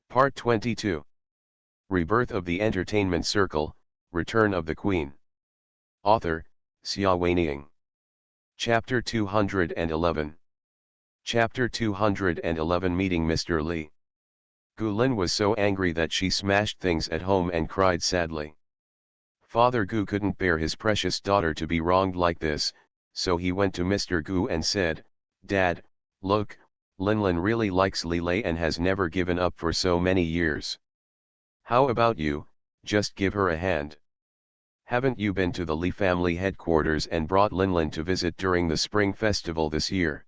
Part 22. Rebirth of the Entertainment Circle, Return of the Queen. Author, Xia Weining. Chapter 211. Chapter 211 Meeting Mr. Li. Gu Lin was so angry that she smashed things at home and cried sadly. Father Gu couldn't bear his precious daughter to be wronged like this, so he went to Mr. Gu and said, "Dad, look, Linlin really likes Li Lei and has never given up for so many years. How about you, just give her a hand? Haven't you been to the Li family headquarters and brought Linlin to visit during the spring festival this year?"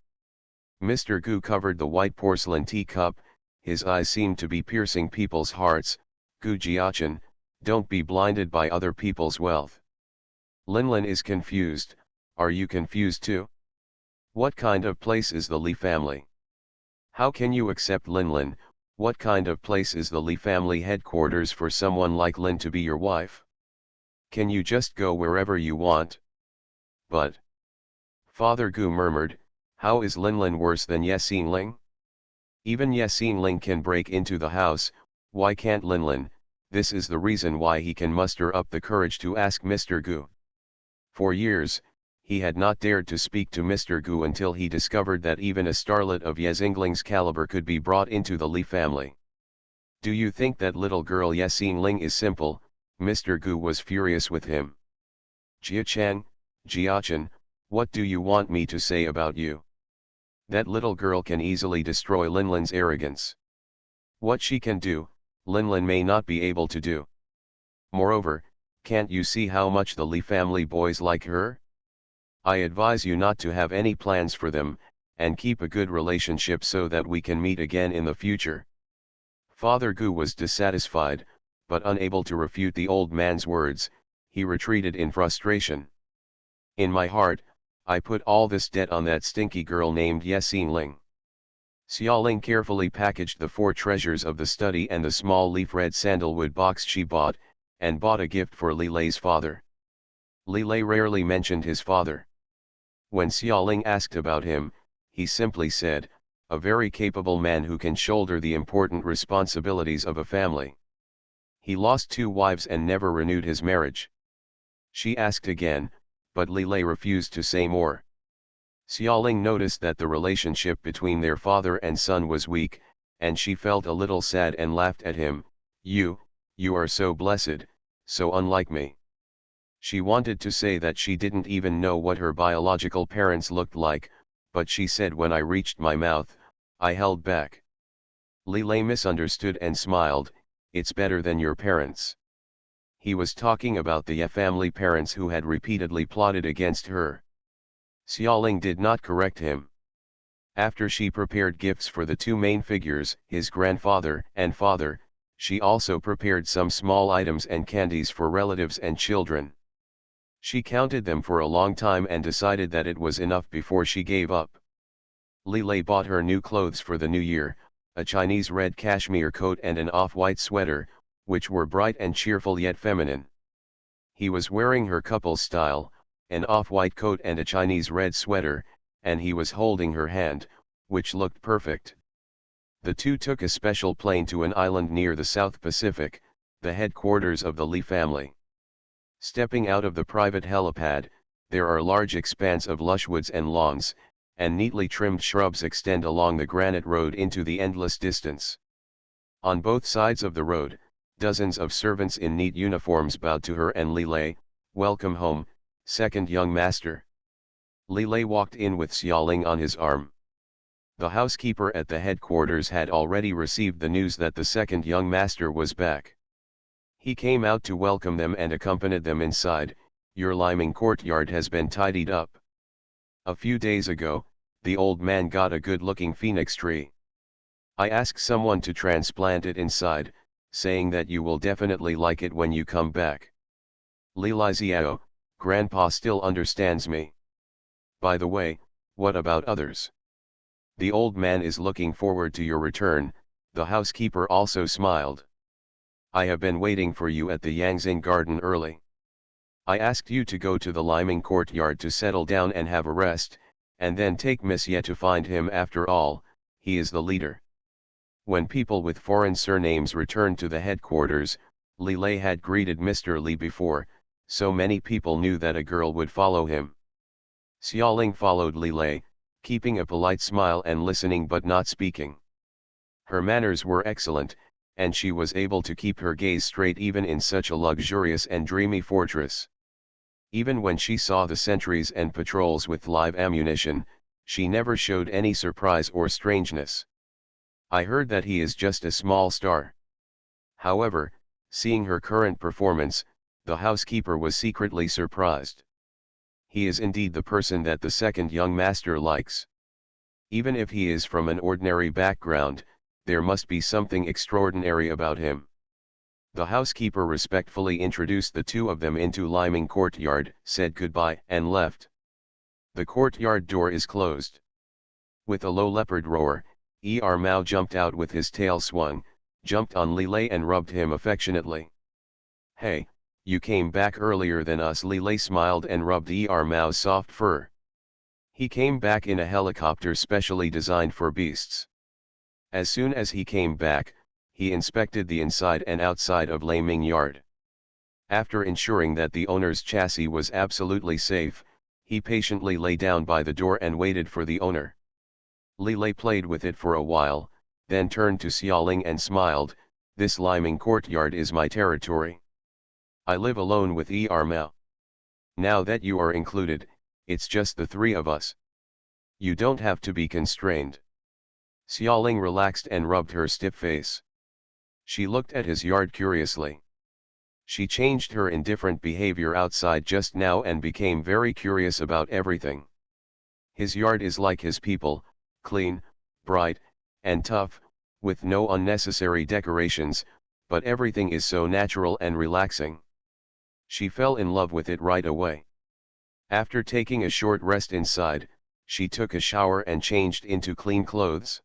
Mr. Gu covered the white porcelain teacup, his eyes seemed to be piercing people's hearts. "Gu Jiachen, don't be blinded by other people's wealth. Linlin is confused, are you confused too? What kind of place is the Li family? How can you accept Linlin? What kind of place is the Li family headquarters for someone like Lin to be your wife? Can you just go wherever you want?" "But," Father Gu murmured, "how is Linlin worse than Ye Xinling? Even Ye Xinling can break into the house, why can't Linlin?" This is the reason why he can muster up the courage to ask Mr. Gu. For years, he had not dared to speak to Mr. Gu until he discovered that even a starlet of Ye Xingling's caliber could be brought into the Li family. "Do you think that little girl Ye Xinling is simple?" Mr. Gu was furious with him. "Jiachen, Jiachen, what do you want me to say about you? That little girl can easily destroy Linlin's arrogance. What she can do, Linlin may not be able to do. Moreover, can't you see how much the Li family boys like her? I advise you not to have any plans for them, and keep a good relationship so that we can meet again in the future." Father Gu was dissatisfied, but unable to refute the old man's words, he retreated in frustration. "In my heart, I put all this debt on that stinky girl named Ye Xinling." Xiaoling carefully packaged the 4 treasures of the study and the small leaf red sandalwood box she bought, and bought a gift for Li Lei's father. Li Lei rarely mentioned his father. When Xiaoling asked about him, he simply said, "A very capable man who can shoulder the important responsibilities of a family. He lost 2 wives and never renewed his marriage." She asked again, but Li Lei refused to say more. Xiaoling noticed that the relationship between their father and son was weak, and she felt a little sad and laughed at him. You are so blessed, so unlike me." She wanted to say that she didn't even know what her biological parents looked like, but she said, "When I reached my mouth, I held back." Li Lei misunderstood and smiled, "It's better than your parents." He was talking about the Ye family parents who had repeatedly plotted against her. Xiaoling did not correct him. After she prepared gifts for the 2 main figures, his grandfather and father, she also prepared some small items and candies for relatives and children. She counted them for a long time and decided that it was enough before she gave up. Li Lei bought her new clothes for the new year, a Chinese red cashmere coat and an off-white sweater, which were bright and cheerful yet feminine. He was wearing her couple style, an off-white coat and a Chinese red sweater, and he was holding her hand, which looked perfect. The 2 took a special plane to an island near the South Pacific, the headquarters of the Li family. Stepping out of the private helipad, there are large expanse of lush woods and lawns, and neatly trimmed shrubs extend along the granite road into the endless distance. On both sides of the road, dozens of servants in neat uniforms bowed to her and Li Lei. "Welcome home, second young master." Li Lei walked in with Xiaoling on his arm. The housekeeper at the headquarters had already received the news that the second young master was back. He came out to welcome them and accompanied them inside. "Your Liming courtyard has been tidied up. A few days ago, the old man got a good-looking phoenix tree. I asked someone to transplant it inside, saying that you will definitely like it when you come back. Li Lai Xiao, Grandpa still understands me. By the way, what about others? The old man is looking forward to your return." The housekeeper also smiled. "I have been waiting for you at the Yangxing garden early. I asked you to go to the Liming courtyard to settle down and have a rest, and then take Miss Ye to find him. After all, he is the leader." When people with foreign surnames returned to the headquarters, Li Lei had greeted Mr. Li before, so many people knew that a girl would follow him. Xiaoling followed Li Lei, keeping a polite smile and listening but not speaking. Her manners were excellent, and she was able to keep her gaze straight even in such a luxurious and dreamy fortress. Even when she saw the sentries and patrols with live ammunition, she never showed any surprise or strangeness. I heard that he is just a small star. However, seeing her current performance, the housekeeper was secretly surprised. He is indeed the person that the second young master likes. Even if he is from an ordinary background, there must be something extraordinary about him. The housekeeper respectfully introduced the two of them into Liming courtyard, said goodbye and left. The courtyard door is closed. With a low leopard roar, Mao jumped out with his tail swung, jumped on Li Lei and rubbed him affectionately. Hey, you came back earlier than us. Li Lei smiled and rubbed Mao's soft fur. He came back in a helicopter specially designed for beasts. As soon as he came back, he inspected the inside and outside of Liming yard. After ensuring that the owner's chassis was absolutely safe, he patiently lay down by the door and waited for the owner. Li Lei played with it for a while, then turned to Xiaoling and smiled, "This Liming courtyard is my territory. I live alone with Mao. Now that you are included, it's just the three of us. You don't have to be constrained." Xiaoling relaxed and rubbed her stiff face. She looked at his yard curiously. She changed her indifferent behavior outside just now and became very curious about everything. His yard is like his people, clean, bright, and tough, with no unnecessary decorations, but everything is so natural and relaxing. She fell in love with it right away. After taking a short rest inside, she took a shower and changed into clean clothes.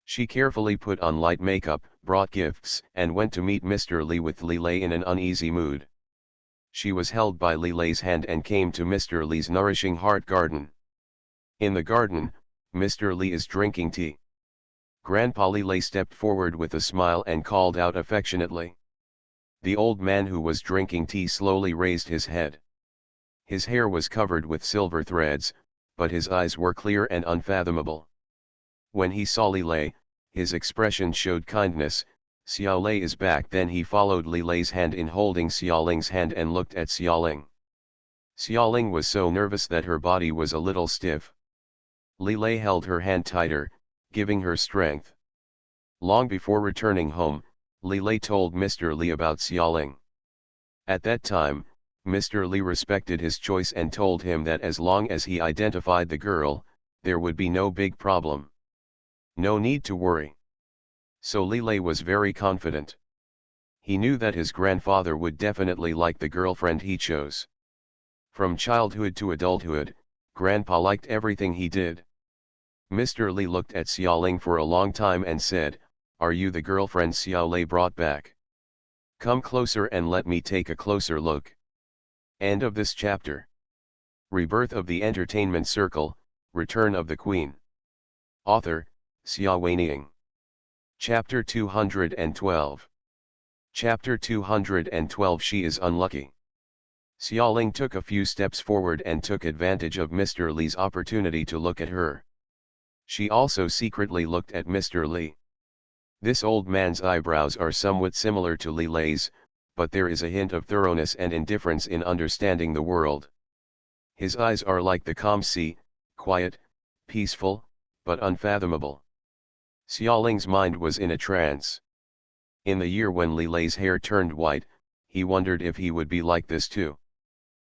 She carefully put on light makeup, brought gifts, and went to meet Mr. Li with Li Lei in an uneasy mood. She was held by Li Lei's hand and came to Mr. Li's nourishing heart garden. In the garden, Mr. Li is drinking tea. Grandpa Li Lei stepped forward with a smile and called out affectionately. The old man who was drinking tea slowly raised his head. His hair was covered with silver threads, but his eyes were clear and unfathomable. When he saw Li Lei, his expression showed kindness. "Xiao Lei is back." Then he followed Li Lei's hand in holding Xiaoling's hand and looked at Xiaoling. Xiaoling was so nervous that her body was a little stiff. Li Lei held her hand tighter, giving her strength. Long before returning home, Li Lei told Mr. Li about Xiaoling. At that time, Mr. Li respected his choice and told him that as long as he identified the girl, there would be no big problem. No need to worry. So Li Lei was very confident. He knew that his grandfather would definitely like the girlfriend he chose. From childhood to adulthood, Grandpa liked everything he did. Mr. Li looked at Xiaoling for a long time and said, "Are you the girlfriend Xiao Lei brought back? Come closer and let me take a closer look." End of this chapter. Rebirth of the Entertainment Circle, Return of the Queen. Author, Xia Weining. Chapter 212. Chapter 212. She is unlucky. Xiaoling took a few steps forward and took advantage of Mr. Li's opportunity to look at her. She also secretly looked at Mr. Li. This old man's eyebrows are somewhat similar to Li Lei's, but there is a hint of thoroughness and indifference in understanding the world. His eyes are like the calm sea, quiet, peaceful, but unfathomable. Xiaoling's mind was in a trance. In the year when Li Lei's hair turned white, he wondered if he would be like this too.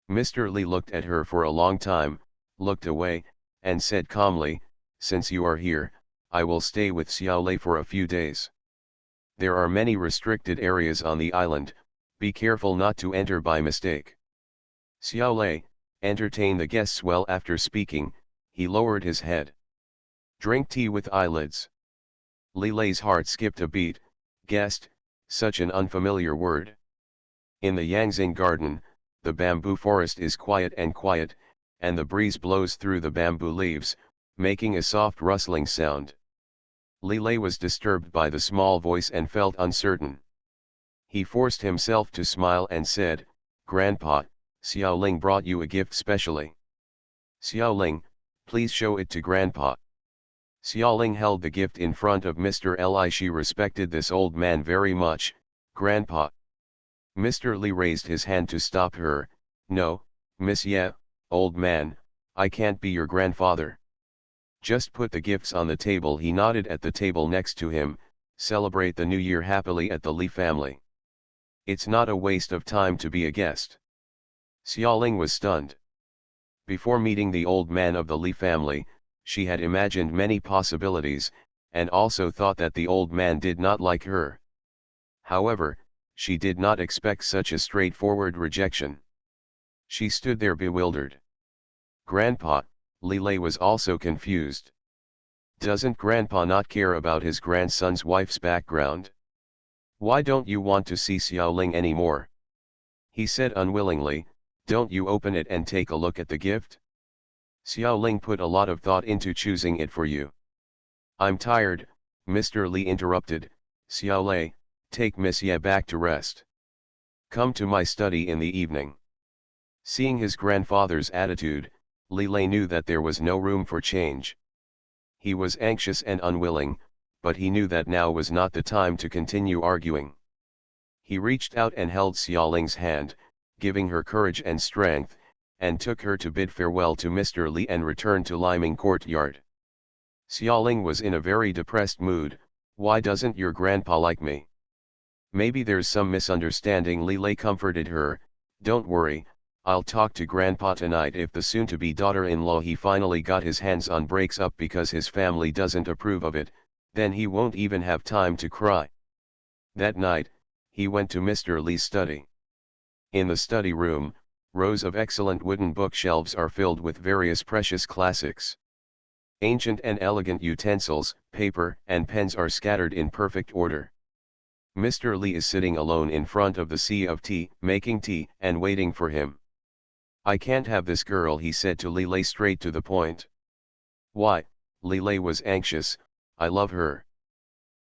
Mr. Li looked at her for a long time, looked away, and said calmly, "Since you are here, I will stay with Xiao Lei for a few days. There are many restricted areas on the island, be careful not to enter by mistake." Xiao Lei, entertain the guests well. After speaking, he lowered his head. "Drink tea with eyelids." Li Lei's heart skipped a beat. Guest, such an unfamiliar word. In the Yangzing garden, the bamboo forest is quiet, and the breeze blows through the bamboo leaves, making a soft rustling sound. Li Lei was disturbed by the small voice and felt uncertain. He forced himself to smile and said, "Grandpa, Xiaoling brought you a gift specially. Xiaoling, please show it to Grandpa." Xiaoling held the gift in front of Mr. Li. She respected this old man very much. "Grandpa." Mr. Li raised his hand to stop her. "No, Monsieur, old man, I can't be your grandfather. Just put the gifts on the table." He nodded at the table next to him. "Celebrate the new year happily at the Li family. It's not a waste of time to be a guest." Xiaoling was stunned. Before meeting the old man of the Li family, she had imagined many possibilities, and also thought that the old man did not like her. However, she did not expect such a straightforward rejection. She stood there bewildered. "Grandpa," Li Lei was also confused. "Doesn't Grandpa not care about his grandson's wife's background? Why don't you want to see Xiaoling anymore?" He said unwillingly. "Don't you open it and take a look at the gift? Xiaoling put a lot of thought into choosing it for you." "I'm tired," Mr. Li interrupted. "Xiaolei, take Miss Ye back to rest. Come to my study in the evening." Seeing his grandfather's attitude, Li Lei knew that there was no room for change. He was anxious and unwilling, but he knew that now was not the time to continue arguing. He reached out and held Xiaoling's hand, giving her courage and strength, and took her to bid farewell to Mr. Li and return to Liming Courtyard. Xiaoling was in a very depressed mood. "Why doesn't your grandpa like me? Maybe there's some misunderstanding." Li Lei comforted her. "Don't worry, I'll talk to Grandpa tonight." If the soon-to-be daughter-in-law he finally got his hands on breaks up because his family doesn't approve of it, then he won't even have time to cry. That night, he went to Mr. Li's study. In the study room, rows of excellent wooden bookshelves are filled with various precious classics. Ancient and elegant utensils, paper, and pens are scattered in perfect order. Mr. Li is sitting alone in front of the sea of tea, making tea and waiting for him. "I can't have this girl," he said to Li Lei straight to the point. "Why?" Li Lei was anxious. "I love her."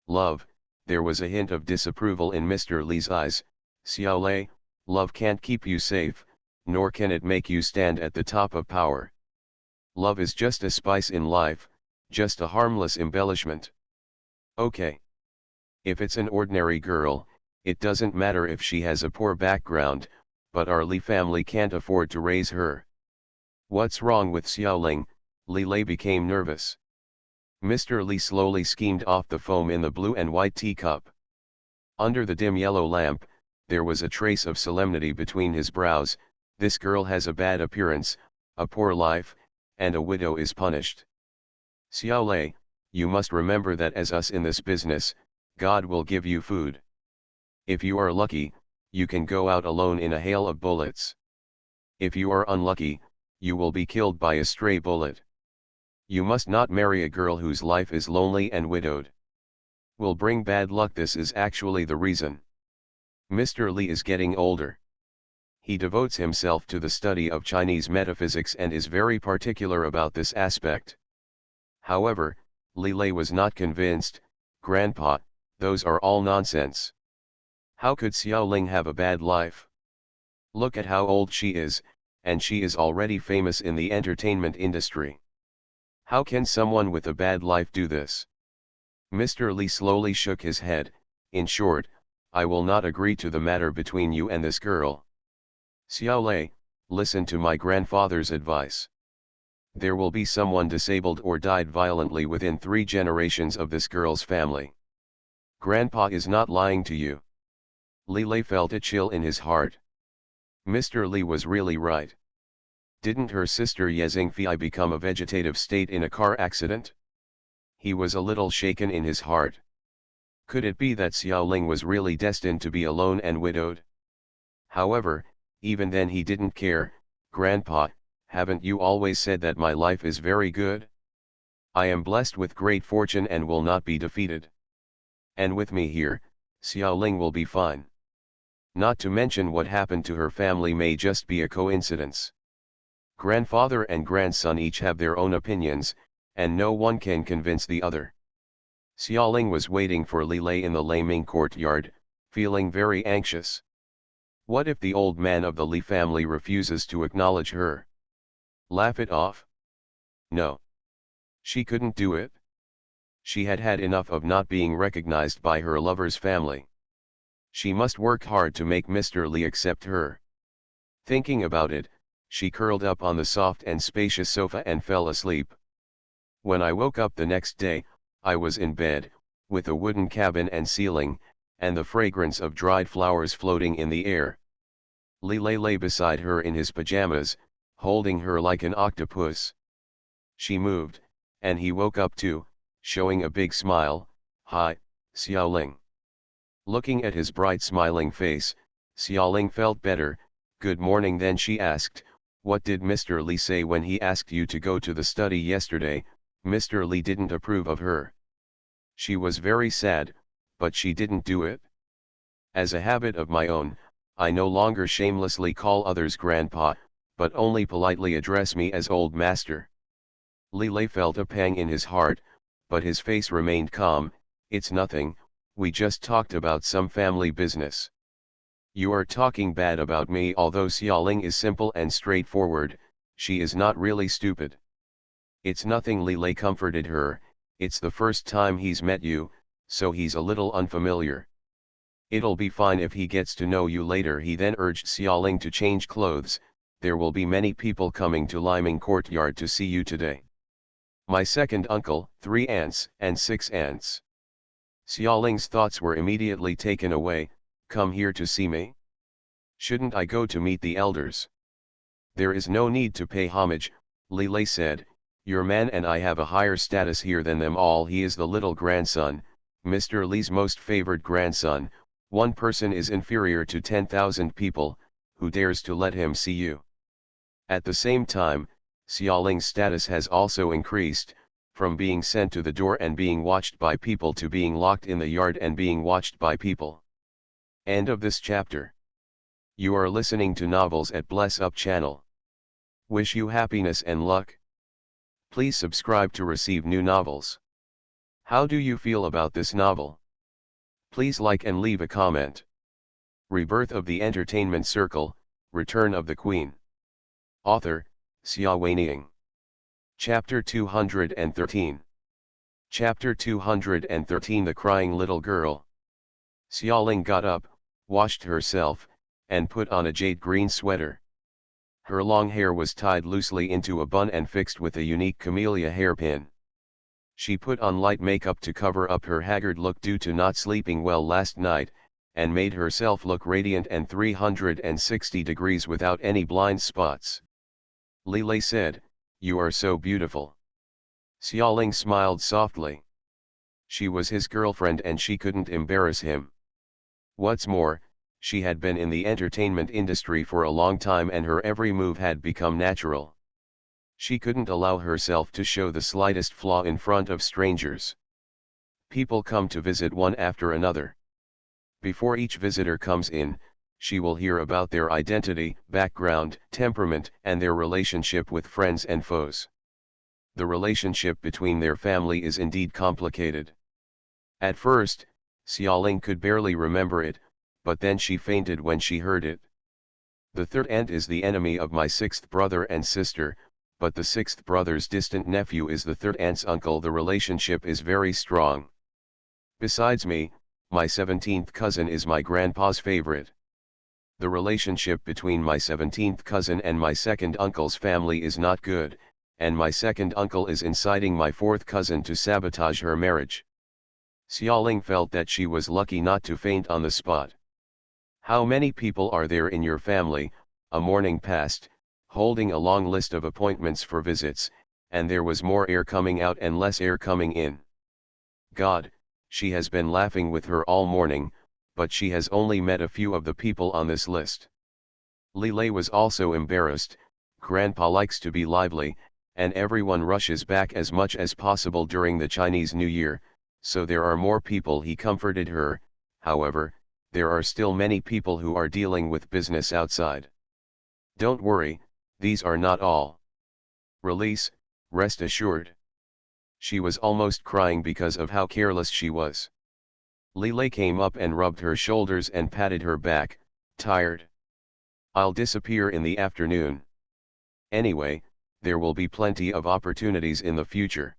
"Love?" There was a hint of disapproval in Mr. Li's eyes. "Xiaolei, love can't keep you safe, nor can it make you stand at the top of power. Love is just a spice in life, just a harmless embellishment. Okay. If it's an ordinary girl, it doesn't matter if she has a poor background, but our Li family can't afford to raise her." "What's wrong with Xiaoling?" Li Lei became nervous. Mr. Li slowly skimmed off the foam in the blue and white teacup. Under the dim yellow lamp, there was a trace of solemnity between his brows. "This girl has a bad appearance, a poor life, and a widow is punished. Xiaolei, you must remember that as us in this business, God will give you food. If you are lucky, you can go out alone in a hail of bullets. If you are unlucky, you will be killed by a stray bullet. You must not marry a girl whose life is lonely and widowed. Will bring bad luck." This is actually the reason. Mr. Li is getting older. He devotes himself to the study of Chinese metaphysics and is very particular about this aspect. However, Li Lei was not convinced. "Grandpa, those are all nonsense. How could Xiaoling have a bad life? Look at how old she is, and she is already famous in the entertainment industry. How can someone with a bad life do this?" Mr. Li slowly shook his head. "In short, I will not agree to the matter between you and this girl. Xiaolei, listen to my grandfather's advice. There will be someone disabled or died violently within 3 generations of this girl's family. Grandpa is not lying to you." Li Lei felt a chill in his heart. Mr. Li was really right. Didn't her sister Ye Xingfei become a vegetative state in a car accident? He was a little shaken in his heart. Could it be that Xiaoling was really destined to be alone and widowed? However, even then he didn't care. "Grandpa, haven't you always said that my life is very good? I am blessed with great fortune and will not be defeated. And with me here, Xiaoling will be fine. Not to mention what happened to her family may just be a coincidence." Grandfather and grandson each have their own opinions, and no one can convince the other. Xiaoling was waiting for Li Lei in the Laming courtyard, feeling very anxious. What if the old man of the Li family refuses to acknowledge her? Laugh it off? No. She couldn't do it. She had had enough of not being recognized by her lover's family. She must work hard to make Mr. Li accept her. Thinking about it, she curled up on the soft and spacious sofa and fell asleep. When I woke up the next day, I was in bed, with a wooden cabin and ceiling, and the fragrance of dried flowers floating in the air. Li Lei lay beside her in his pajamas, holding her like an octopus. She moved, and he woke up too, showing a big smile. "Hi, Xiaoling." Looking at his bright smiling face, Xiaoling felt better. "Good morning." Then she asked, "What did Mr. Li say when he asked you to go to the study yesterday?" Mr. Li didn't approve of her. She was very sad, but she didn't do it. As a habit of my own, I no longer shamelessly call others grandpa, but only politely address me as old master. Li Lei felt a pang in his heart, but his face remained calm. "It's nothing, we just talked about some family business." "You are talking bad about me." Although Xiaoling is simple and straightforward, she is not really stupid. "It's nothing." Li Lei comforted her. "It's the first time he's met you, so he's a little unfamiliar. It'll be fine if he gets to know you later." He then urged Xiaoling to change clothes. "There will be many people coming to Liming courtyard to see you today. My second uncle, 3 aunts, and 6 aunts." Xiaoling's thoughts were immediately taken away. "Come here to see me? Shouldn't I go to meet the elders?" "There is no need to pay homage," Li Lei said. "Your man and I have a higher status here than them all. He is the little grandson, Mr. Li's most favored grandson. One person is inferior to 10,000 people, who dares to let him see you?" At the same time, Xiaoling's status has also increased, from being sent to the door and being watched by people to being locked in the yard and being watched by people. End of this chapter. You are listening to Novels at Bless Up channel. Wish you happiness and luck. Please subscribe to receive new novels. How do you feel about this novel? Please like and leave a comment. Rebirth of the Entertainment Circle, Return of the Queen. Author, Xia Weining. Chapter 213. Chapter 213. The Crying Little Girl. Xiaoling got up, washed herself, and put on a jade green sweater. Her long hair was tied loosely into a bun and fixed with a unique camellia hairpin. She put on light makeup to cover up her haggard look due to not sleeping well last night, and made herself look radiant and 360 degrees without any blind spots. Li Lei said, "You are so beautiful." Xiaoling smiled softly. She was his girlfriend and she couldn't embarrass him. What's more, she had been in the entertainment industry for a long time and her every move had become natural. She couldn't allow herself to show the slightest flaw in front of strangers. People come to visit one after another. Before each visitor comes in, she will hear about their identity, background, temperament, and their relationship with friends and foes. The relationship between their family is indeed complicated. At first, Xiaoling could barely remember it, but then she fainted when she heard it. "The third aunt is the enemy of my sixth brother and sister, but the sixth brother's distant nephew is the third aunt's uncle. The relationship is very strong. Besides me, my 17th cousin is my grandpa's favorite. The relationship between my 17th cousin and my second uncle's family is not good, and my second uncle is inciting my fourth cousin to sabotage her marriage." Xiaoling felt that she was lucky not to faint on the spot. "How many people are there in your family?" A morning passed, holding a long list of appointments for visits, and there was more air coming out and less air coming in. God, she has been laughing with her all morning, but she has only met a few of the people on this list. Li Lei was also embarrassed. Grandpa likes to be lively, and everyone rushes back as much as possible during the Chinese New Year, so there are more people. He comforted her. However, there are still many people who are dealing with business outside. Don't worry, these are not all. Release, rest assured. She was almost crying because of how careless she was. Lilei came up and rubbed her shoulders and patted her back, tired. I'll disappear in the afternoon. Anyway, there will be plenty of opportunities in the future.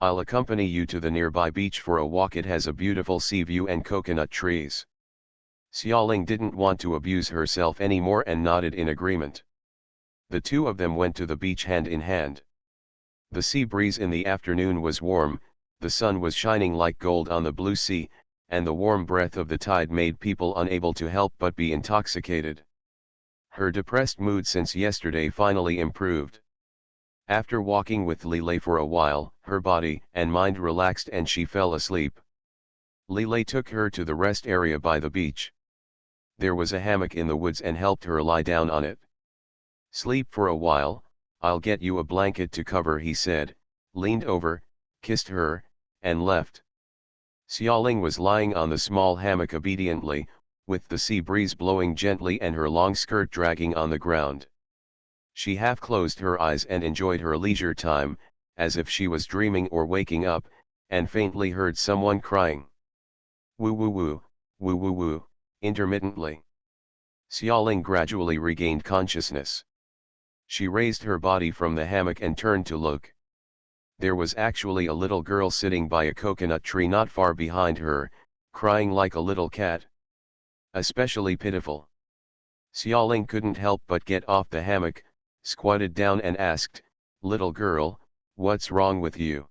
I'll accompany you to the nearby beach for a walk. It has a beautiful sea view and coconut trees. Xiaoling didn't want to abuse herself anymore and nodded in agreement. The two of them went to the beach hand in hand. The sea breeze in the afternoon was warm, the sun was shining like gold on the blue sea, and the warm breath of the tide made people unable to help but be intoxicated. Her depressed mood since yesterday finally improved. After walking with Lilei for a while, her body and mind relaxed and she fell asleep. Lilei took her to the rest area by the beach. There was a hammock in the woods and helped her lie down on it. Sleep for a while, I'll get you a blanket to cover, he said, leaned over, kissed her, and left. Xiaoling was lying on the small hammock obediently, with the sea breeze blowing gently and her long skirt dragging on the ground. She half closed her eyes and enjoyed her leisure time, as if she was dreaming or waking up, and faintly heard someone crying. Woo woo woo, woo woo woo, intermittently. Xiaoling gradually regained consciousness. She raised her body from the hammock and turned to look. There was actually a little girl sitting by a coconut tree not far behind her, crying like a little cat. Especially pitiful. Xiaoling couldn't help but get off the hammock, squatted down and asked, "Little girl, what's wrong with you?"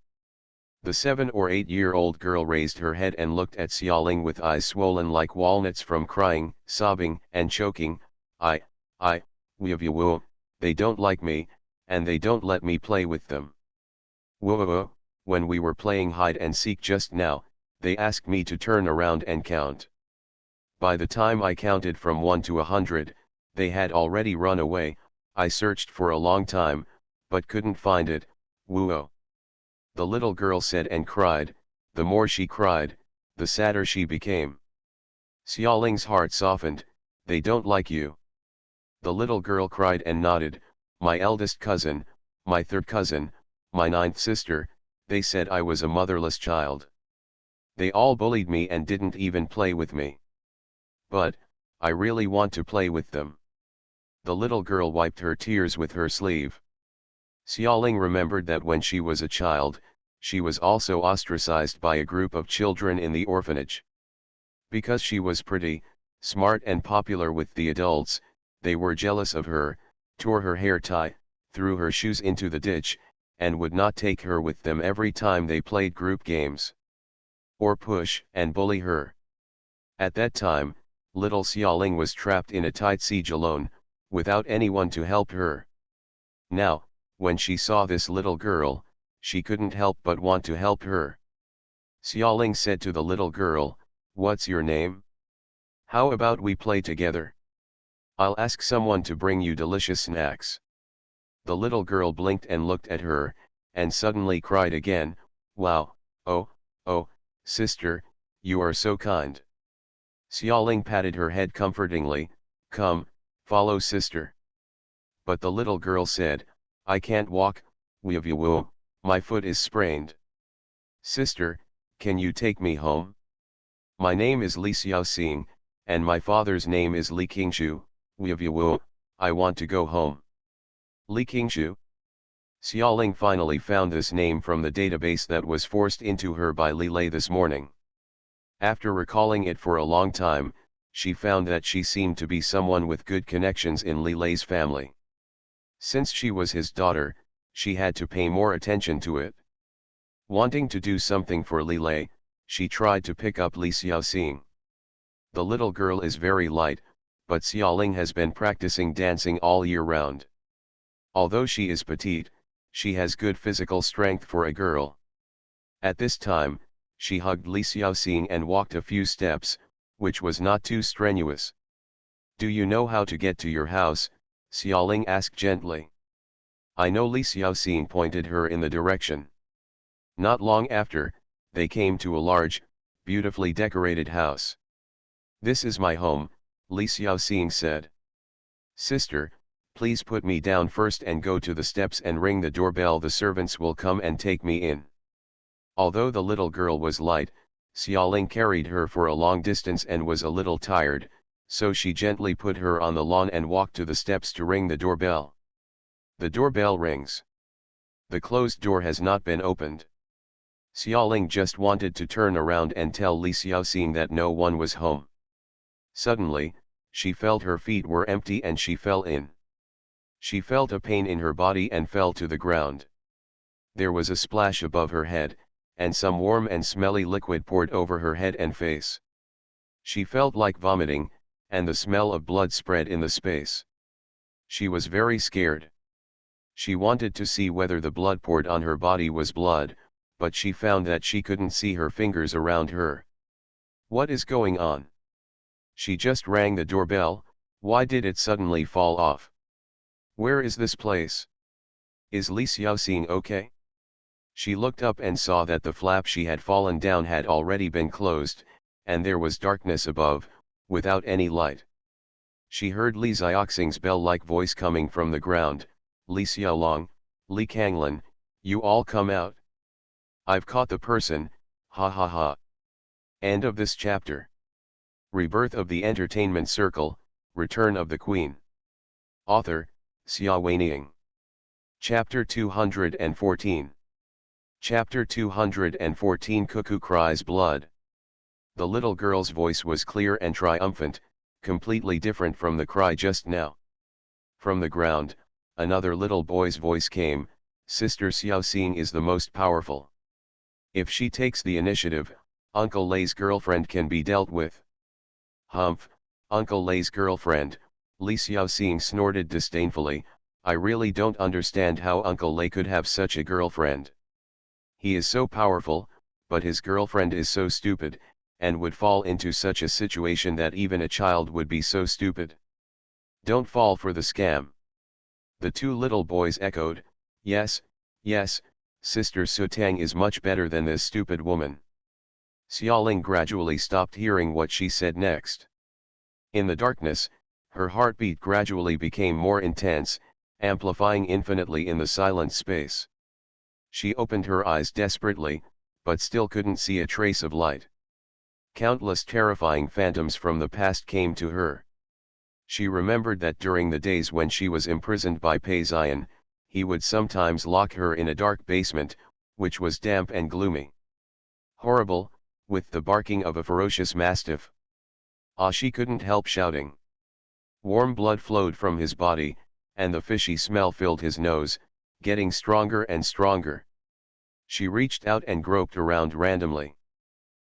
The 7 or 8-year-old girl raised her head and looked at Xiaoling with eyes swollen like walnuts from crying, sobbing, and choking. Woo, they don't like me, and they don't let me play with them. Whoa, when we were playing hide and seek just now, they asked me to turn around and count. By the time I counted from 1 to 100, they had already run away. I searched for a long time, but couldn't find it. Woo. The little girl said and cried. The more she cried, the sadder she became. Xiaoling's heart softened. They don't like you. The little girl cried and nodded. My eldest cousin, my third cousin, my 9th sister, they said I was a motherless child. They all bullied me and didn't even play with me. But, I really want to play with them. The little girl wiped her tears with her sleeve. Xiaoling remembered that when she was a child, she was also ostracized by a group of children in the orphanage. Because she was pretty, smart and popular with the adults, they were jealous of her, tore her hair tie, threw her shoes into the ditch, and would not take her with them every time they played group games. Or push and bully her. At that time, little Xiaoling was trapped in a tight siege alone, without anyone to help her. Now, when she saw this little girl, she couldn't help but want to help her. Xiaoling said to the little girl, "What's your name? How about we play together? I'll ask someone to bring you delicious snacks." The little girl blinked and looked at her, and suddenly cried again, "Wow, oh, sister, you are so kind." Xiaoling patted her head comfortingly, "Come, follow sister." But the little girl said, "I can't walk, woo, my foot is sprained." "Sister, can you take me home? My name is Li Xiaoxing, and my father's name is Li Qingshu, woo, I want to go home." Li Qingshu? Xiaoling finally found this name from the database that was forced into her by Lilei this morning. After recalling it for a long time, she found that she seemed to be someone with good connections in Lilei's family. Since she was his daughter, she had to pay more attention to it. Wanting to do something for Lilei, she tried to pick up Li Xiaoxing. The little girl is very light, but Xiaoling has been practicing dancing all year round. Although she is petite, she has good physical strength for a girl. At this time, she hugged Li Xiaoxing and walked a few steps, which was not too strenuous. "Do you know how to get to your house?" Xiaoling asked gently. "I know." Li Xiaoxing pointed her in the direction. Not long after, they came to a large, beautifully decorated house. "This is my home," Li Xiaoxing said. "Sister, please put me down first and go to the steps and ring the doorbell. The servants will come and take me in." Although the little girl was light, Xiaoling carried her for a long distance and was a little tired, so she gently put her on the lawn and walked to the steps to ring the doorbell. The doorbell rings. The closed door has not been opened. Xiaoling just wanted to turn around and tell Li Xiaoxing that no one was home. Suddenly, she felt her feet were empty and she fell in. She felt a pain in her body and fell to the ground. There was a splash above her head, and some warm and smelly liquid poured over her head and face. She felt like vomiting, and the smell of blood spread in the space. She was very scared. She wanted to see whether the blood poured on her body was blood, but she found that she couldn't see her fingers around her. What is going on? She just rang the doorbell. Why did it suddenly fall off? Where is this place? Is Li Xiaoxing okay? She looked up and saw that the flap she had fallen down had already been closed, and there was darkness above, without any light. She heard Li Xiaoxing's bell-like voice coming from the ground. Li Xiaolong, Li Kanglin, you all come out. I've caught the person, ha ha ha. End of this chapter. Rebirth of the Entertainment Circle, Return of the Queen. Author, Xia Weining. Chapter 214. Chapter 214 Cuckoo Cries Blood. The little girl's voice was clear and triumphant, completely different from the cry just now. From the ground, another little boy's voice came, Sister Xiaoxing is the most powerful. If she takes the initiative, Uncle Lei's girlfriend can be dealt with. Humph, Uncle Lei's girlfriend, Li Xiaoxing snorted disdainfully, I really don't understand how Uncle Lei could have such a girlfriend. He is so powerful, but his girlfriend is so stupid, and would fall into such a situation that even a child would be so stupid. Don't fall for the scam. The two little boys echoed, yes, yes, Sister Sutang is much better than this stupid woman. Xiaoling gradually stopped hearing what she said next. In the darkness, her heartbeat gradually became more intense, amplifying infinitely in the silent space. She opened her eyes desperately, but still couldn't see a trace of light. Countless terrifying phantoms from the past came to her. She remembered that during the days when she was imprisoned by Pei Xian, he would sometimes lock her in a dark basement, which was damp and gloomy. Horrible, with the barking of a ferocious mastiff. Ah, she couldn't help shouting. Warm blood flowed from his body, and the fishy smell filled his nose, getting stronger and stronger. She reached out and groped around randomly.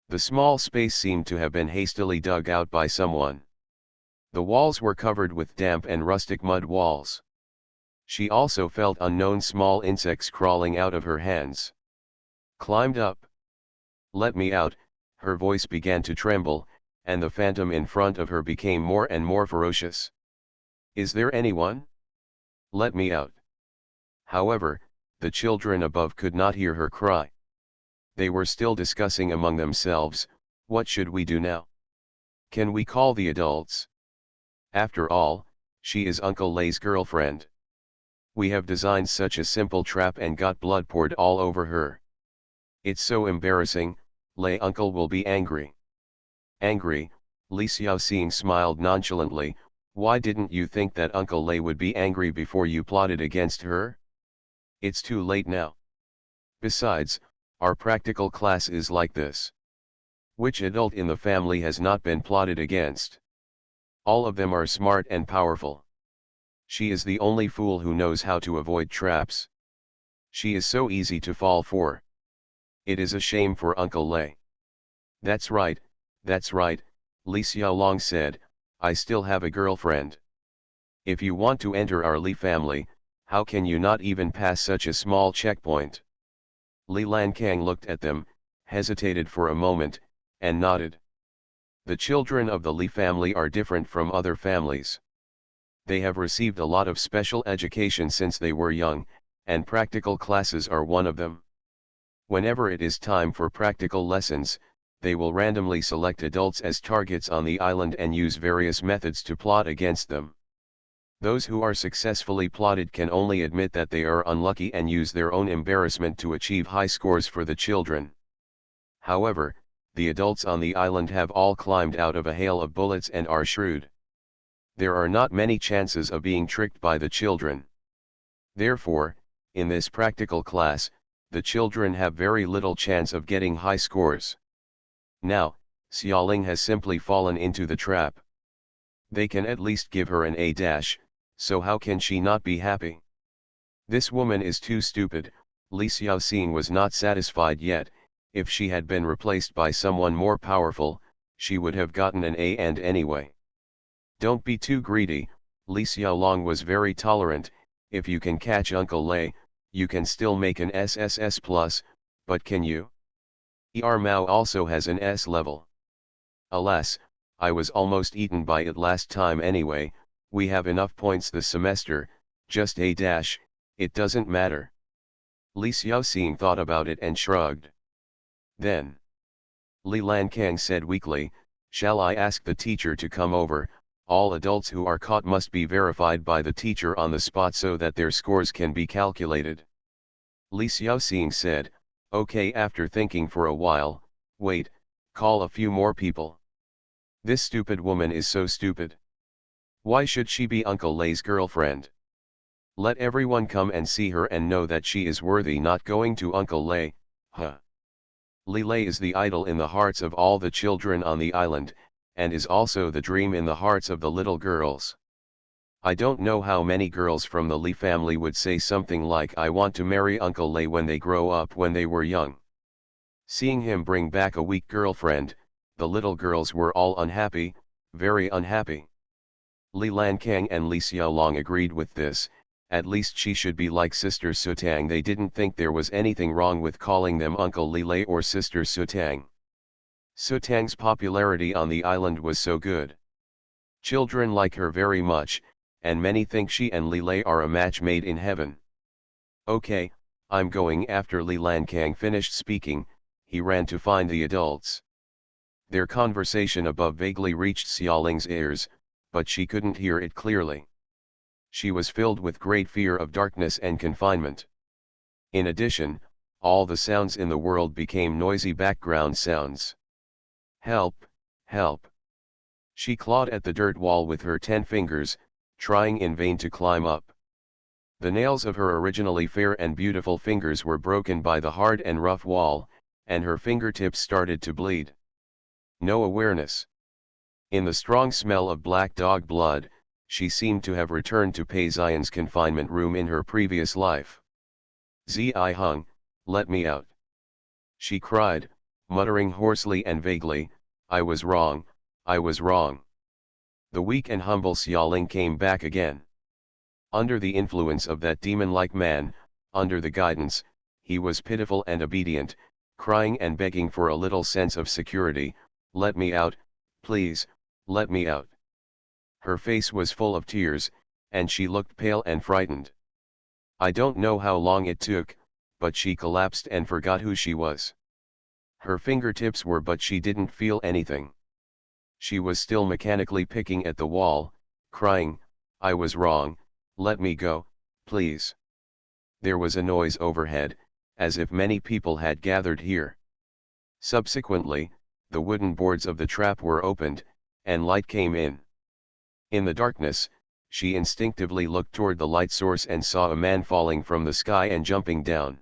The small space seemed to have been hastily dug out by someone. The walls were covered with damp and rustic mud walls. She also felt unknown small insects crawling out of her hands. Climbed up. Let me out, her voice began to tremble, and the phantom in front of her became more and more ferocious. Is there anyone? Let me out. However, the children above could not hear her cry. They were still discussing among themselves, what should we do now? Can we call the adults? After all, she is Uncle Lei's girlfriend. We have designed such a simple trap and got blood poured all over her. It's so embarrassing, Lei uncle will be angry. Angry, Li Xiaoxing smiled nonchalantly, why didn't you think that Uncle Lei would be angry before you plotted against her? It's too late now. Besides, our practical class is like this. Which adult in the family has not been plotted against? All of them are smart and powerful. She is the only fool who knows how to avoid traps. She is so easy to fall for. It is a shame for Uncle Lei. That's right, Li Xiaolong said, I still have a girlfriend. If you want to enter our Li family, how can you not even pass such a small checkpoint? Li Lankang looked at them, hesitated for a moment, and nodded. The children of the Li family are different from other families. They have received a lot of special education since they were young, and practical classes are one of them. Whenever it is time for practical lessons, they will randomly select adults as targets on the island and use various methods to plot against them. Those who are successfully plotted can only admit that they are unlucky and use their own embarrassment to achieve high scores for the children. However, the adults on the island have all climbed out of a hail of bullets and are shrewd. There are not many chances of being tricked by the children. Therefore, in this practical class, the children have very little chance of getting high scores. Now, Xiaoling has simply fallen into the trap. They can at least give her an A-, so how can she not be happy? This woman is too stupid. Li Xiaoxing was not satisfied yet. If she had been replaced by someone more powerful, she would have gotten an A and anyway. Don't be too greedy. Li Xiaolong was very tolerant. If you can catch Uncle Lei, you can still make an SSS+, but can you? Er Mao also has an S level. Alas, I was almost eaten by it last time anyway. We have enough points this semester, just A-, it doesn't matter. Li Xiaoxing thought about it and shrugged. Then, Li Lankang said weakly, shall I ask the teacher to come over? All adults who are caught must be verified by the teacher on the spot so that their scores can be calculated. Li Xiaoxing said, okay. After thinking for a while, wait, call a few more people. This stupid woman is so stupid. Why should she be Uncle Lei's girlfriend? Let everyone come and see her and know that she is worthy, not going to Uncle Lei, huh? Li Lei is the idol in the hearts of all the children on the island, and is also the dream in the hearts of the little girls. I don't know how many girls from the Li family would say something like I want to marry Uncle Lei when they grow up when they were young. Seeing him bring back a weak girlfriend, the little girls were all unhappy, very unhappy. Li Lankang and Li Xiaolong agreed with this. At least she should be like Sister Sutang. They didn't think there was anything wrong with calling them Uncle Li Lei or Sister Sutang. Sutang's popularity on the island was so good. Children like her very much, and many think she and Li Lei are a match made in heaven. Okay, I'm going. After Li Lankang finished speaking, he ran to find the adults. Their conversation above vaguely reached Xiaoling's ears, but she couldn't hear it clearly. She was filled with great fear of darkness and confinement. In addition, all the sounds in the world became noisy background sounds. Help, help. She clawed at the dirt wall with her 10 fingers, trying in vain to climb up. The nails of her originally fair and beautiful fingers were broken by the hard and rough wall, and her fingertips started to bleed. No awareness. In the strong smell of black dog blood, she seemed to have returned to Pei Xian's confinement room in her previous life. Zi Hung, let me out. She cried, muttering hoarsely and vaguely, I was wrong, I was wrong. The weak and humble Xiaoling came back again. Under the influence of that demon-like man, under the guidance, he was pitiful and obedient, crying and begging for a little sense of security, let me out, please, let me out. Her face was full of tears, and she looked pale and frightened. I don't know how long it took, but she collapsed and forgot who she was. Her fingertips were, but she didn't feel anything. She was still mechanically picking at the wall, crying, I was wrong, let me go, please. There was a noise overhead, as if many people had gathered here. Subsequently, the wooden boards of the trap were opened, and light came in. In the darkness, she instinctively looked toward the light source and saw a man falling from the sky and jumping down.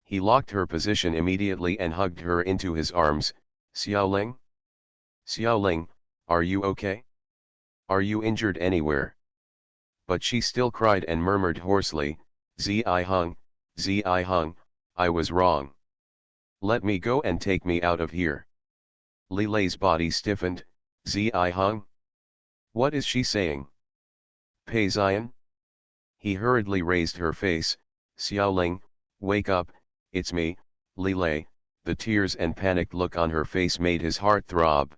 He locked her position immediately and hugged her into his arms. Xiaoling? Xiaoling, are you okay? Are you injured anywhere? But she still cried and murmured hoarsely, Zi Hung, I was wrong. Let me go and take me out of here. Li Lei's body stiffened. Zi Hung? What is she saying? Pei Xian? He hurriedly raised her face. Xiaoling, wake up, it's me, Li Lei. The tears and panicked look on her face made his heart throb.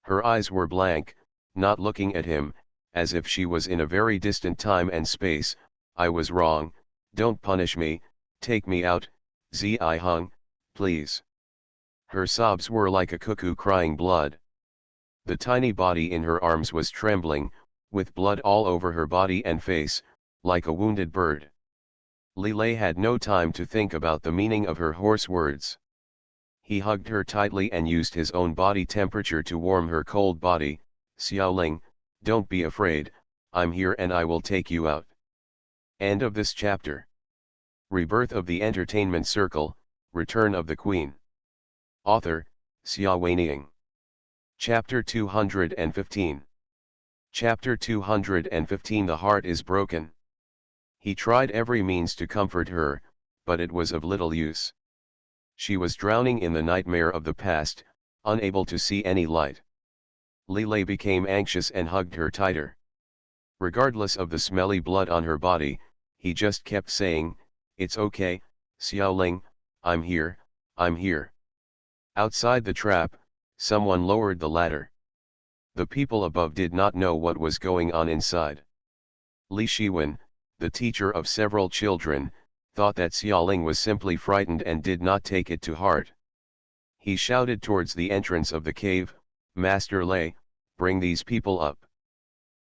Her eyes were blank, not looking at him, as if she was in a very distant time and space. I was wrong, don't punish me, take me out, Zi Hung, please. Her sobs were like a cuckoo crying blood. The tiny body in her arms was trembling, with blood all over her body and face, like a wounded bird. Li Lei had no time to think about the meaning of her hoarse words. He hugged her tightly and used his own body temperature to warm her cold body. Xiaoling, don't be afraid, I'm here and I will take you out. End of this chapter. Rebirth of the Entertainment Circle, Return of the Queen. Author, Xia Weining. Chapter 215. Chapter 215. The heart is broken. He tried every means to comfort her, but it was of little use. She was drowning in the nightmare of the past, unable to see any light. Li Lei became anxious and hugged her tighter. Regardless of the smelly blood on her body, he just kept saying, "It's okay, Xiaoling, I'm here, I'm here." Outside the trap, someone lowered the ladder. The people above did not know what was going on inside. Li Shiwen, the teacher of several children, thought that Xiaoling was simply frightened and did not take it to heart. He shouted towards the entrance of the cave, "Master Lei, bring these people up."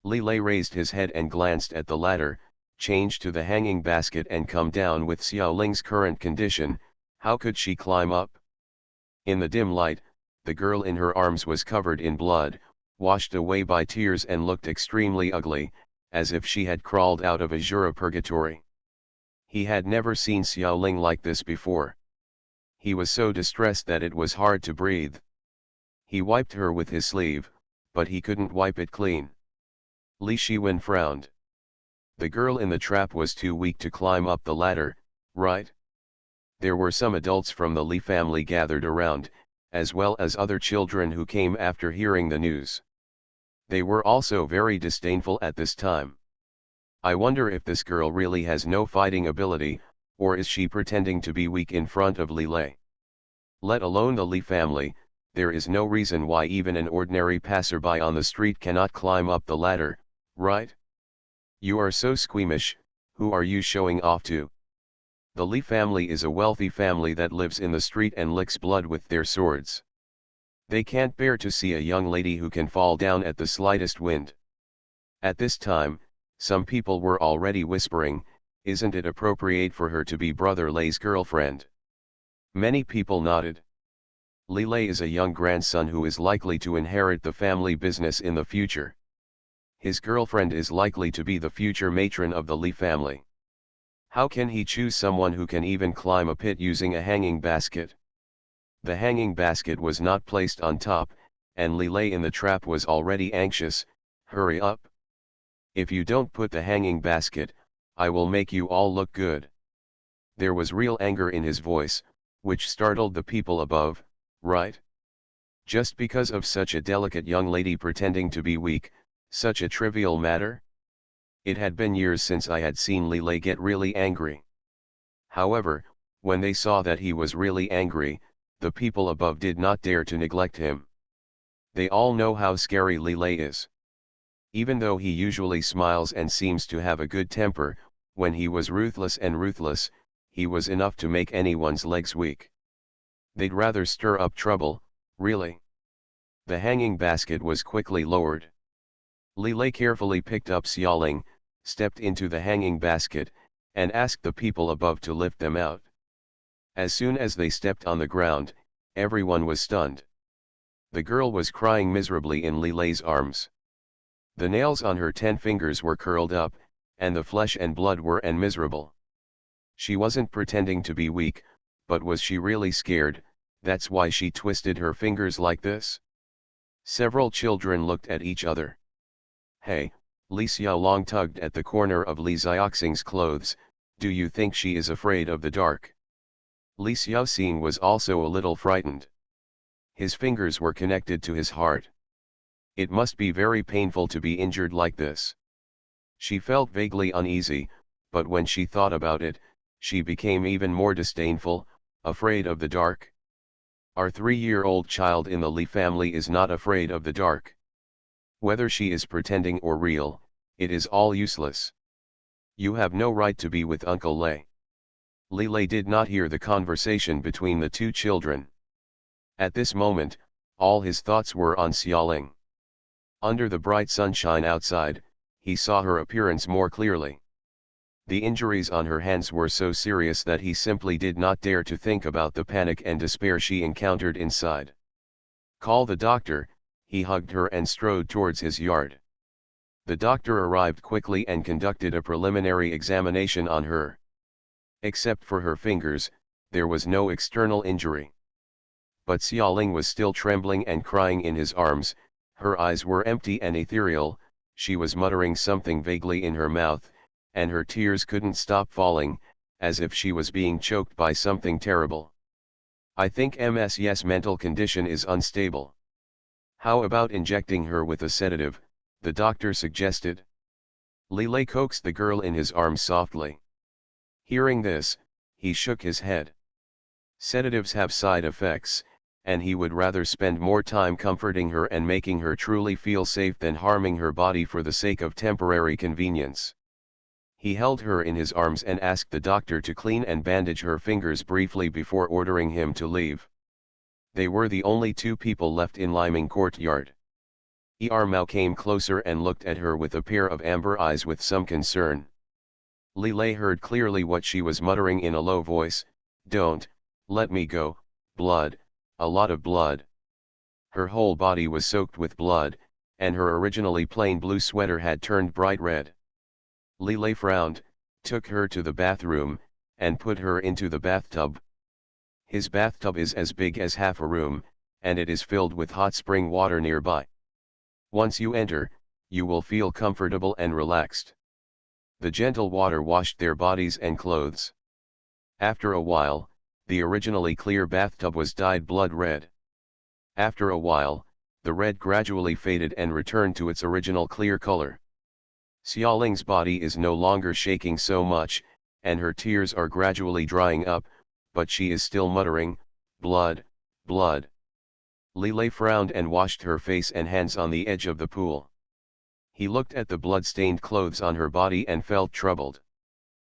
Li Lei raised his head and glanced at the ladder, changed to the hanging basket and come down with Xiaoling's current condition. How could she climb up? In the dim light, the girl in her arms was covered in blood, washed away by tears and looked extremely ugly, as if she had crawled out of a Jura purgatory. He had never seen Xiaoling like this before. He was so distressed that it was hard to breathe. He wiped her with his sleeve, but he couldn't wipe it clean. Li Shiwen frowned. The girl in the trap was too weak to climb up the ladder, right? There were some adults from the Li family gathered around, as well as other children who came after hearing the news. They were also very disdainful at this time. I wonder if this girl really has no fighting ability, or is she pretending to be weak in front of Li Lei? Let alone the Li family, there is no reason why even an ordinary passerby on the street cannot climb up the ladder, right? You are so squeamish, who are you showing off to? The Li family is a wealthy family that lives in the street and licks blood with their swords. They can't bear to see a young lady who can fall down at the slightest wind. At this time, some people were already whispering, "Isn't it appropriate for her to be Brother Lei's girlfriend?" Many people nodded. Li Lei is a young grandson who is likely to inherit the family business in the future. His girlfriend is likely to be the future matron of the Li family. How can he choose someone who can even climb a pit using a hanging basket? The hanging basket was not placed on top, and Li Lei in the trap was already anxious. "Hurry up. If you don't put the hanging basket, I will make you all look good." There was real anger in his voice, which startled the people above, right? Just because of such a delicate young lady pretending to be weak, such a trivial matter? It had been years since I had seen Li Lei get really angry. However, when they saw that he was really angry, the people above did not dare to neglect him. They all know how scary Li Lei is. Even though he usually smiles and seems to have a good temper, when he was ruthless, he was enough to make anyone's legs weak. They'd rather stir up trouble, really. The hanging basket was quickly lowered. Li Lei carefully picked up Xiaoling, stepped into the hanging basket, and asked the people above to lift them out. As soon as they stepped on the ground, everyone was stunned. The girl was crying miserably in Li Lei's arms. The nails on her 10 fingers were curled up, and the flesh and blood were miserable. She wasn't pretending to be weak, but was she really scared? That's why she twisted her fingers like this? Several children looked at each other. "Hey," Li Xiaolong tugged at the corner of Li Xiaoxing's clothes, "do you think she is afraid of the dark?" Li Xiaoxing was also a little frightened. His fingers were connected to his heart. It must be very painful to be injured like this. She felt vaguely uneasy, but when she thought about it, she became even more disdainful. Afraid of the dark? Our 3-year-old child in the Li family is not afraid of the dark. Whether she is pretending or real, it is all useless. You have no right to be with Uncle Lei. Li Lei did not hear the conversation between the two children. At this moment, all his thoughts were on Xiaoling. Under the bright sunshine outside, he saw her appearance more clearly. The injuries on her hands were so serious that he simply did not dare to think about the panic and despair she encountered inside. "Call the doctor," he hugged her and strode towards his yard. The doctor arrived quickly and conducted a preliminary examination on her. Except for her fingers, there was no external injury. But Xiaoling was still trembling and crying in his arms, her eyes were empty and ethereal, she was muttering something vaguely in her mouth, and her tears couldn't stop falling, as if she was being choked by something terrible. "I think Ms's mental condition is unstable. How about injecting her with a sedative?" the doctor suggested. Li Lei coaxed the girl in his arms softly. Hearing this, he shook his head. Sedatives have side effects, and he would rather spend more time comforting her and making her truly feel safe than harming her body for the sake of temporary convenience. He held her in his arms and asked the doctor to clean and bandage her fingers briefly before ordering him to leave. They were the only two people left in Liming Courtyard. Mao came closer and looked at her with a pair of amber eyes with some concern. Li Lei heard clearly what she was muttering in a low voice, "Don't, let me go, blood, a lot of blood." Her whole body was soaked with blood, and her originally plain blue sweater had turned bright red. Li Lei frowned, took her to the bathroom, and put her into the bathtub. His bathtub is as big as half a room, and it is filled with hot spring water nearby. Once you enter, you will feel comfortable and relaxed. The gentle water washed their bodies and clothes. After a while, the originally clear bathtub was dyed blood red. After a while, the red gradually faded and returned to its original clear color. Xiaoling's body is no longer shaking so much, and her tears are gradually drying up, but she is still muttering, "Blood, blood." Li Lei frowned and washed her face and hands on the edge of the pool. He looked at the blood-stained clothes on her body and felt troubled.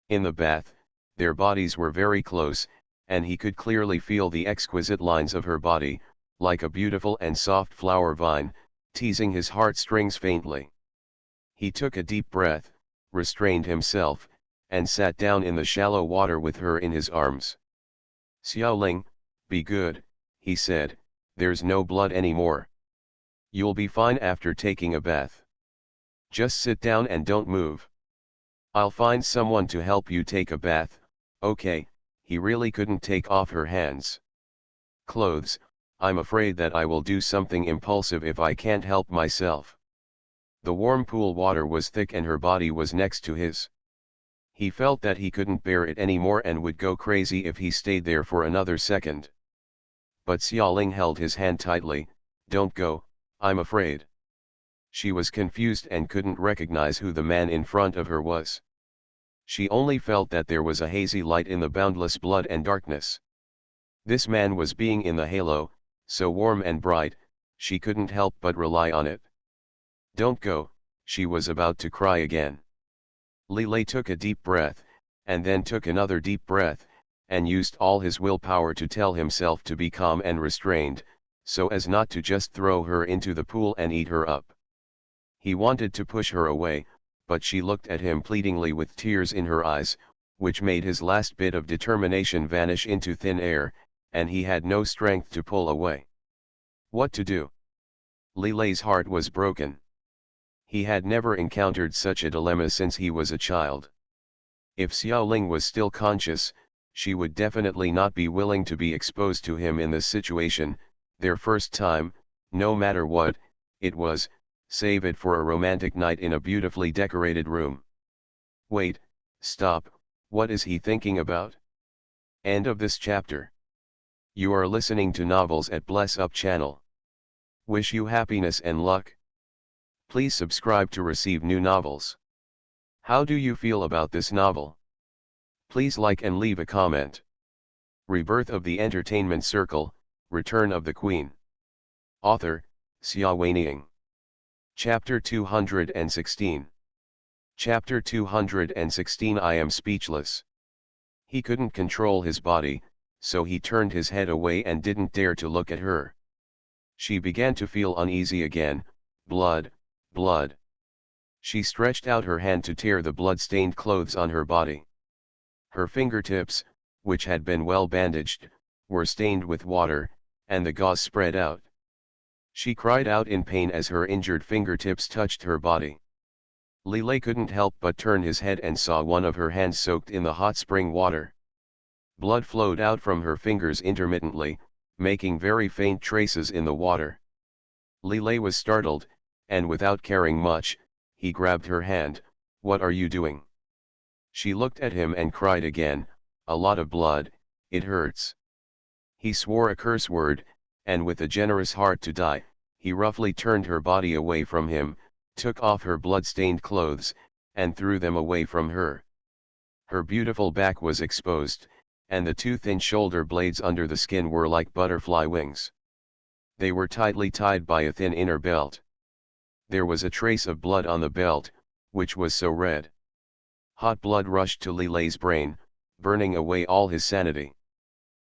In the bath, their bodies were very close, and he could clearly feel the exquisite lines of her body, like a beautiful and soft flower vine, teasing his heartstrings faintly. He took a deep breath, restrained himself, and sat down in the shallow water with her in his arms. "Xiaoling, be good," he said, "there's no blood anymore. You'll be fine after taking a bath. Just sit down and don't move. I'll find someone to help you take a bath, okay?" He really couldn't take off her hands. "Clothes, I'm afraid that I will do something impulsive if I can't help myself." The warm pool water was thick and her body was next to his. He felt that he couldn't bear it anymore and would go crazy if he stayed there for another second. But Xiaoling held his hand tightly. "Don't go, I'm afraid." She was confused and couldn't recognize who the man in front of her was. She only felt that there was a hazy light in the boundless blood and darkness. This man was being in the halo, so warm and bright, she couldn't help but rely on it. "Don't go," she was about to cry again. Li Lei took a deep breath, and then took another deep breath, and used all his willpower to tell himself to be calm and restrained, so as not to just throw her into the pool and eat her up. He wanted to push her away, but she looked at him pleadingly with tears in her eyes, which made his last bit of determination vanish into thin air, and he had no strength to pull away. What to do? Li Lei's heart was broken. He had never encountered such a dilemma since he was a child. If Xiaoling was still conscious, she would definitely not be willing to be exposed to him in this situation, their first time, no matter what it was, save it for a romantic night in a beautifully decorated room. Wait, stop, what is he thinking about? End of this chapter. You are listening to Novels at Bless Up channel. Wish you happiness and luck. Please subscribe to receive new novels. How do you feel about this novel? Please like and leave a comment. Rebirth of the Entertainment Circle, Return of the Queen. Author, Xia Weiniang. Chapter 216. Chapter 216. I am speechless. He couldn't control his body, so he turned his head away and didn't dare to look at her. She began to feel uneasy again. Blood, blood. She stretched out her hand to tear the blood-stained clothes on her body. Her fingertips, which had been well bandaged, were stained with water, and the gauze spread out. She cried out in pain as her injured fingertips touched her body. Lilei couldn't help but turn his head and saw one of her hands soaked in the hot spring water. Blood flowed out from her fingers intermittently, making very faint traces in the water. Lilei was startled, and without caring much, he grabbed her hand. "What are you doing?" She looked at him and cried again, "A lot of blood, it hurts." He swore a curse word, and with a generous heart to die, he roughly turned her body away from him, took off her blood-stained clothes, and threw them away from her. Her beautiful back was exposed, and the two thin shoulder blades under the skin were like butterfly wings. They were tightly tied by a thin inner belt. There was a trace of blood on the belt, which was so red. Hot blood rushed to Lilei's brain, burning away all his sanity.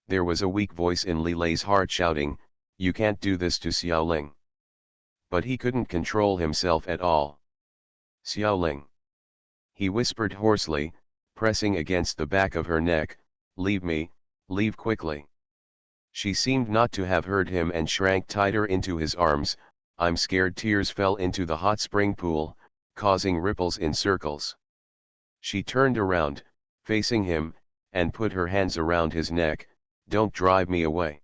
There was a weak voice in Lilei's heart shouting, "You can't do this to Xiaoling." But he couldn't control himself at all. "Xiaoling," he whispered hoarsely, pressing against the back of her neck, "leave me, leave quickly." She seemed not to have heard him and shrank tighter into his arms. "I'm scared." Tears fell into the hot spring pool, causing ripples in circles. She turned around, facing him, and put her hands around his neck. "Don't drive me away."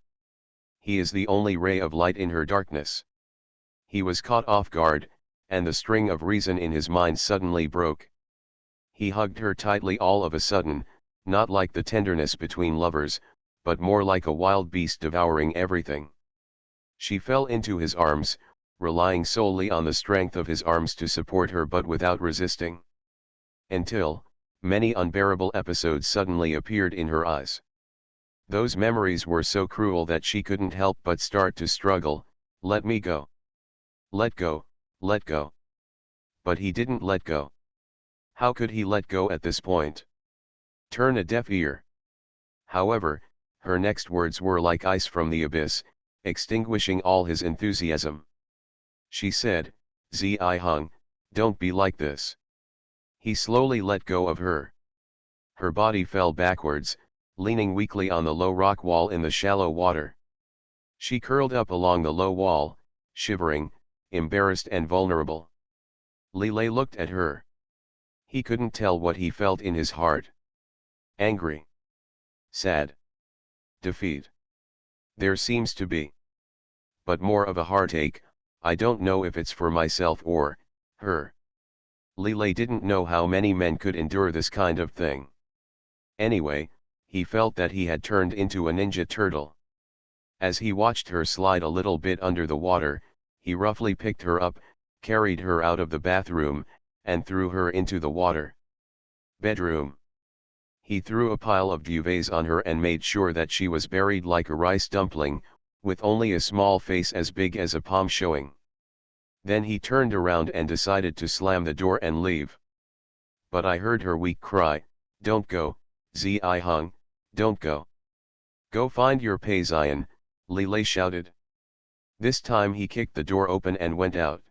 He is the only ray of light in her darkness. He was caught off guard, and the string of reason in his mind suddenly broke. He hugged her tightly all of a sudden, not like the tenderness between lovers, but more like a wild beast devouring everything. She fell into his arms, relying solely on the strength of his arms to support her but without resisting. Until, many unbearable episodes suddenly appeared in her eyes. Those memories were so cruel that she couldn't help but start to struggle. "Let me go. Let go, let go." But he didn't let go. How could he let go at this point? Turn a deaf ear. However, her next words were like ice from the abyss, extinguishing all his enthusiasm. She said, "Zai-hung, don't be like this." He slowly let go of her. Her body fell backwards, leaning weakly on the low rock wall in the shallow water. She curled up along the low wall, shivering, embarrassed and vulnerable. Lilei looked at her. He couldn't tell what he felt in his heart. Angry. Sad. Defeat. There seems to be. But more of a heartache. I don't know if it's for myself or her. Lilei didn't know how many men could endure this kind of thing. Anyway, he felt that he had turned into a ninja turtle. As he watched her slide a little bit under the water, he roughly picked her up, carried her out of the bathroom, and threw her into the water. Bedroom. He threw a pile of duvets on her and made sure that she was buried like a rice dumpling, with only a small face as big as a palm showing. Then he turned around and decided to slam the door and leave. But I heard her weak cry, "Don't go, Zai-hung, don't go. Go find your Peizian," Lilei shouted. This time he kicked the door open and went out.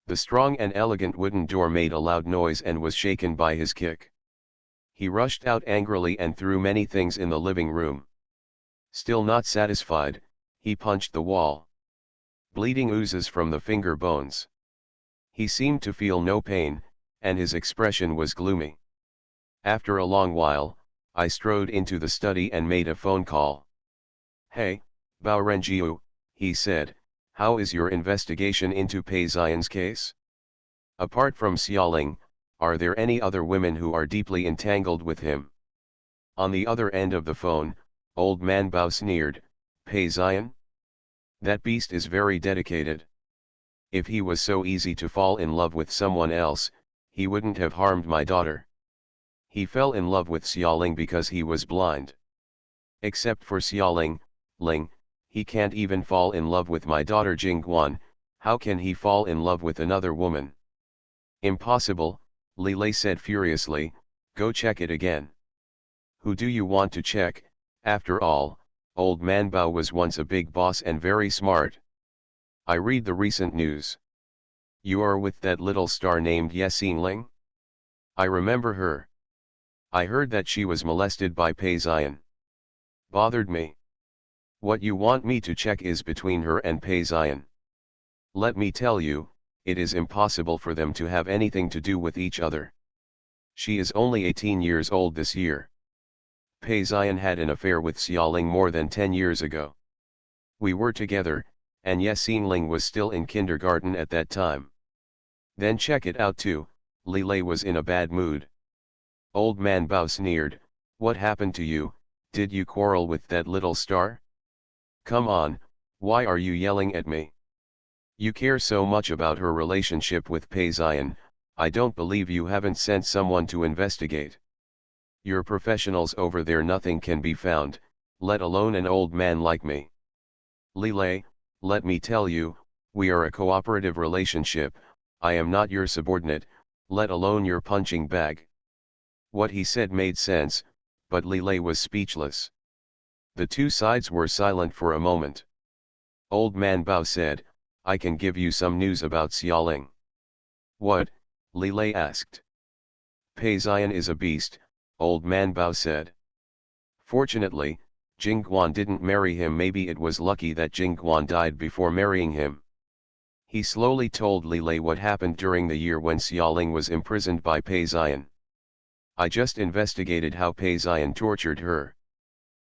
The strong and elegant wooden door made a loud noise and was shaken by his kick. He rushed out angrily and threw many things in the living room. Still not satisfied, he punched the wall. Bleeding oozes from the finger bones. He seemed to feel no pain, and his expression was gloomy. After a long while, I strode into the study and made a phone call. "Hey, Bao Renjiu," he said, "how is your investigation into Peizian's case? Apart from Xiaoling, are there any other women who are deeply entangled with him?" On the other end of the phone, old man Bao sneered, "Peizian? That beast is very dedicated. If he was so easy to fall in love with someone else, he wouldn't have harmed my daughter. He fell in love with Xiaoling because he was blind. Except for Xiaoling, Ling, he can't even fall in love with my daughter Jingguan. How can he fall in love with another woman?" "Impossible," Lilei said furiously, "go check it again." "Who do you want to check? After all, old man Bao was once a big boss and very smart. I read the recent news." You are with that little star named Ling? I remember her. I heard that she was molested by Pei Zion. Bothered me. What you want me to check is between her and Pei Zion. Let me tell you, it is impossible for them to have anything to do with each other. She is only 18 years old this year. Pei Zion had an affair with Xiaoling more than 10 years ago. We were together, and Ling was still in kindergarten at that time. Then check it out too, Li Lei was in a bad mood. Old man Bao sneered, what happened to you, did you quarrel with that little star? Come on, why are you yelling at me? You care so much about her relationship with Pei Zion, I don't believe you haven't sent someone to investigate. You're professionals over there, nothing can be found, let alone an old man like me. Li Lei, let me tell you, we are a cooperative relationship, I am not your subordinate, let alone your punching bag. What he said made sense, but Li Lei was speechless. The two sides were silent for a moment. Old man Bao said, I can give you some news about Xiaoling. What? Li Lei asked. Pei Zion is a beast, Old man Bao said. Fortunately, Jingguan didn't marry him. Maybe it was lucky that Jingguan died before marrying him. He slowly told Li Lei what happened during the year when Xiaoling was imprisoned by Pei Zion. I just investigated how Pei Zion tortured her.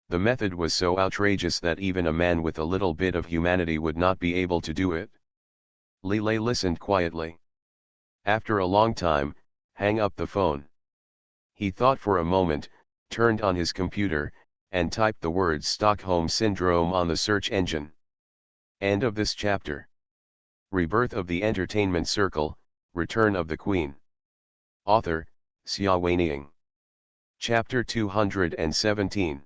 The method was so outrageous that even a man with a little bit of humanity would not be able to do it. Li Lei listened quietly. After a long time, hang up the phone. He thought for a moment, turned on his computer, and typed the words Stockholm Syndrome on the search engine. End of this chapter. Rebirth of the Entertainment Circle, Return of the Queen. Author, Xia Weining. Chapter 217.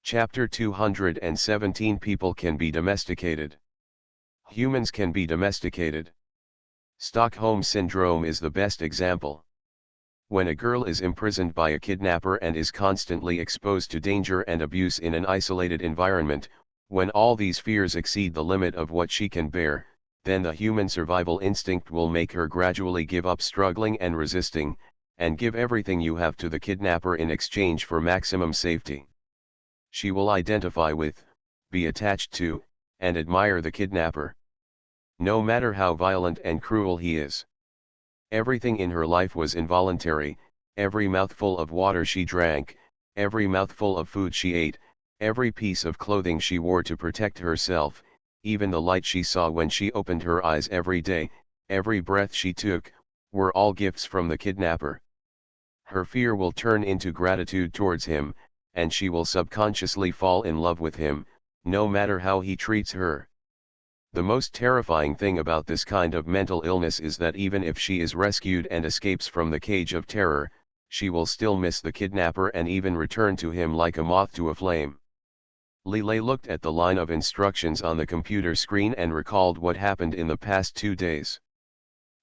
Chapter 217. People can be domesticated. Humans can be domesticated. Stockholm Syndrome is the best example. When a girl is imprisoned by a kidnapper and is constantly exposed to danger and abuse in an isolated environment, when all these fears exceed the limit of what she can bear, then the human survival instinct will make her gradually give up struggling and resisting, and give everything you have to the kidnapper in exchange for maximum safety. She will identify with, be attached to, and admire the kidnapper. No matter how violent and cruel he is. Everything in her life was involuntary, every mouthful of water she drank, every mouthful of food she ate, every piece of clothing she wore to protect herself, even the light she saw when she opened her eyes every day, every breath she took, were all gifts from the kidnapper. Her fear will turn into gratitude towards him, and she will subconsciously fall in love with him, no matter how he treats her. The most terrifying thing about this kind of mental illness is that even if she is rescued and escapes from the cage of terror, she will still miss the kidnapper and even return to him like a moth to a flame. Li Lei looked at the line of instructions on the computer screen and recalled what happened in the past 2 days.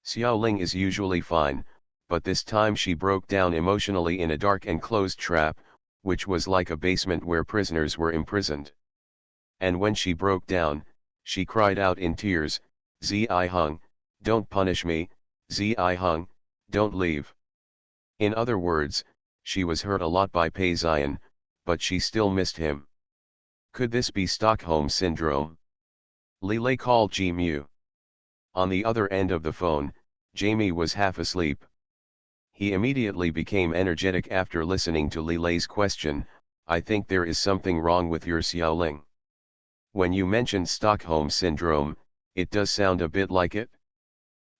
Xiaoling is usually fine, but this time she broke down emotionally in a dark and closed trap, which was like a basement where prisoners were imprisoned. And when she broke down, she cried out in tears, Zi Hung, don't punish me, Zi Hung, don't leave. In other words, she was hurt a lot by Pei Zion, but she still missed him. Could this be Stockholm Syndrome? Li Lei called Ji Mu. On the other end of the phone, Jamie was half asleep. He immediately became energetic after listening to Li Lei's question, I think there is something wrong with your Xiaoling. When you mentioned Stockholm Syndrome, it does sound a bit like it.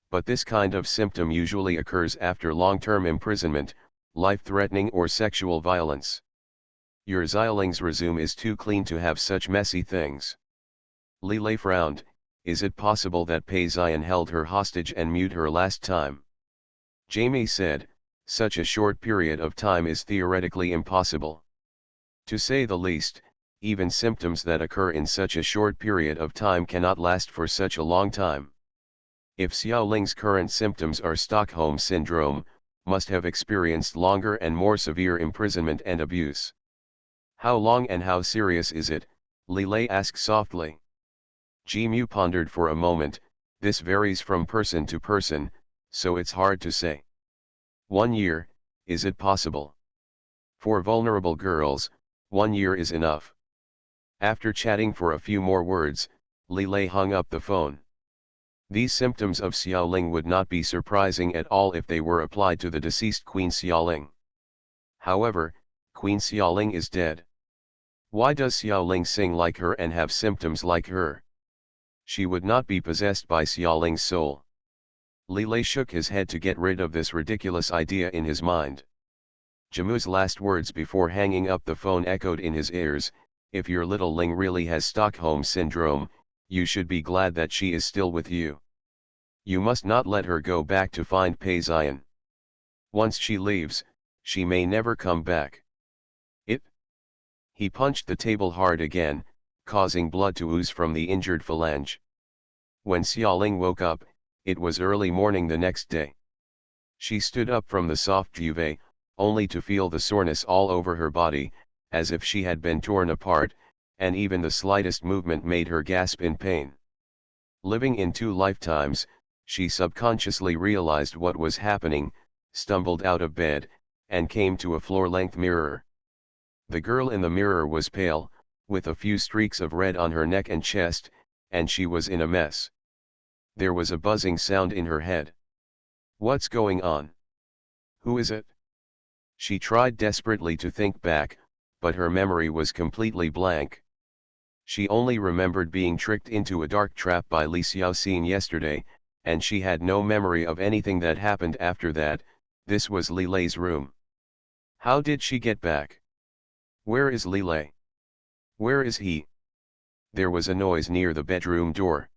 But this kind of symptom usually occurs after long-term imprisonment, life-threatening or sexual violence. Your Xiaoling's resume is too clean to have such messy things. Li Lei frowned, is it possible that Pei Zion held her hostage and mute her last time? Jamie said, such a short period of time is theoretically impossible. To say the least, even symptoms that occur in such a short period of time cannot last for such a long time. If Xiaoling's current symptoms are Stockholm Syndrome, must have experienced longer and more severe imprisonment and abuse. How long and how serious is it? Li Lei asked softly. Ji Mu pondered for a moment, This varies from person to person, so it's hard to say. 1 year, is it possible? For vulnerable girls, 1 year is enough. After chatting for a few more words, Li Lei hung up the phone. These symptoms of Xiaoling would not be surprising at all if they were applied to the deceased Queen Xiaoling. However, Queen Xiaoling is dead. Why does Xiaoling sing like her and have symptoms like her? She would not be possessed by Xiaoling's soul. Li Lei shook his head to get rid of this ridiculous idea in his mind. Jamu's last words before hanging up the phone echoed in his ears, "If your little Ling really has Stockholm Syndrome, you should be glad that she is still with you. You must not let her go back to find Pei Zion. Once she leaves, she may never come back." It. He punched the table hard again, causing blood to ooze from the injured phalange. When Xiaoling woke up, it was early morning the next day. She stood up from the soft duvet, only to feel the soreness all over her body, as if she had been torn apart, and even the slightest movement made her gasp in pain. Living in 2 lifetimes, she subconsciously realized what was happening, stumbled out of bed, and came to a floor-length mirror. The girl in the mirror was pale, with a few streaks of red on her neck and chest, and she was in a mess. There was a buzzing sound in her head. What's going on? Who is it? She tried desperately to think back, but her memory was completely blank. She only remembered being tricked into a dark trap by Li Xiaoxin yesterday, and she had no memory of anything that happened after that. This was Li Lei's room. How did she get back? Where is Li Lei? Where is he? There was a noise near the bedroom door.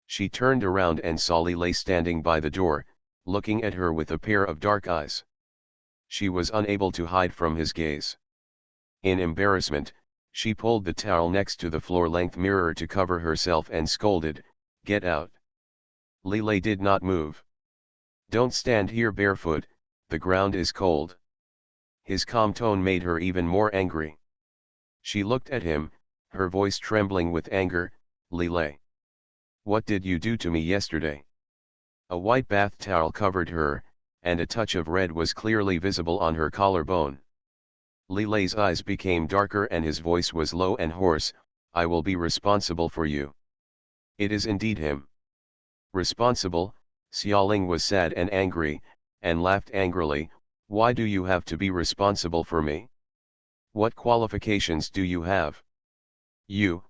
She turned around and saw Li Lei standing by the door, looking at her with a pair of dark eyes. She was unable to hide from his gaze. In embarrassment, she pulled the towel next to the floor-length mirror to cover herself and scolded, "Get out." Li Lei did not move. "Don't stand here barefoot, the ground is cold." His calm tone made her even more angry. She looked at him, her voice trembling with anger, "Li Lei, what did you do to me yesterday?" A white bath towel covered her, and a touch of red was clearly visible on her collarbone. Li Lei's eyes became darker and his voice was low and hoarse, "I will be responsible for you." It is indeed him. Responsible? Xiaoling was sad and angry, and laughed angrily, "Why do you have to be responsible for me? What qualifications do you have? You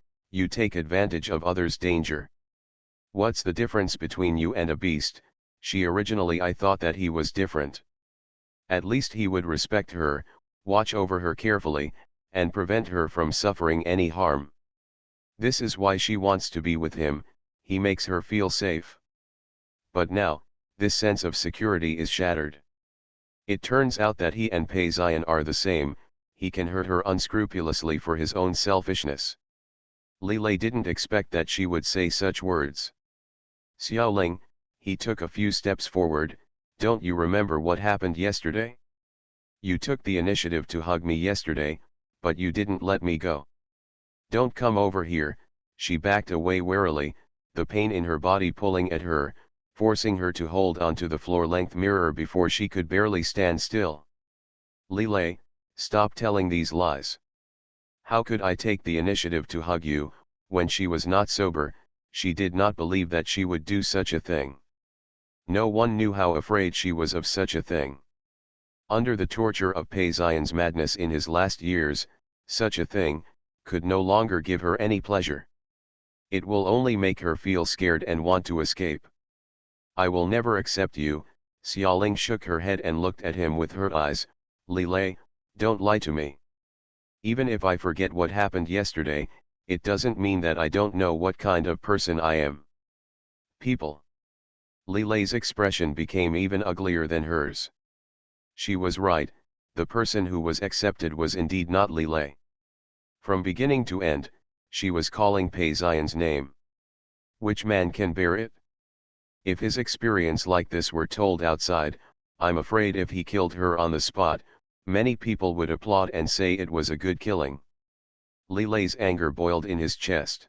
take advantage of others' danger. What's the difference between you and a beast?" Originally I thought that he was different. At least he would respect her, watch over her carefully, and prevent her from suffering any harm. This is why she wants to be with him, he makes her feel safe. But now, this sense of security is shattered. It turns out that he and Pei Zion are the same, he can hurt her unscrupulously for his own selfishness. Li Lei didn't expect that she would say such words. "Xiaoling," he took a few steps forward, "don't you remember what happened yesterday? You took the initiative to hug me yesterday, but you didn't let me go. Don't come over here." She backed away warily, the pain in her body pulling at her, forcing her to hold onto the floor-length mirror before she could barely stand still. "Li Lei, stop telling these lies. How could I take the initiative to hug you?" When she was not sober, she did not believe that she would do such a thing. No one knew how afraid she was of such a thing. Under the torture of Pei Zion's madness in his last years, such a thing could no longer give her any pleasure. It will only make her feel scared and want to escape. "I will never accept you." Xiaoling shook her head and looked at him with hurt eyes, "Li Lei, don't lie to me. Even if I forget what happened yesterday, it doesn't mean that I don't know what kind of person I am." "People." Li Lei's expression became even uglier than hers. She was right, the person who was accepted was indeed not Li Lei. From beginning to end, she was calling Pei Zion's name. Which man can bear it? If his experience like this were told outside, I'm afraid if he killed her on the spot, many people would applaud and say it was a good killing. Li Lei's anger boiled in his chest.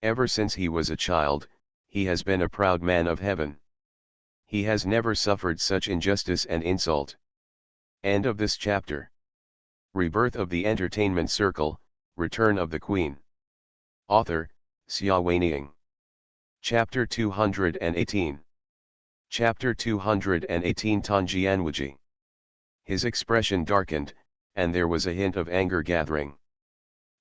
Ever since he was a child, he has been a proud man of heaven. He has never suffered such injustice and insult. End of this chapter. Rebirth of the Entertainment Circle, Return of the Queen. Author, Xia Weining. Chapter 218. Chapter 218 Tanjianwuji. His expression darkened, and there was a hint of anger gathering.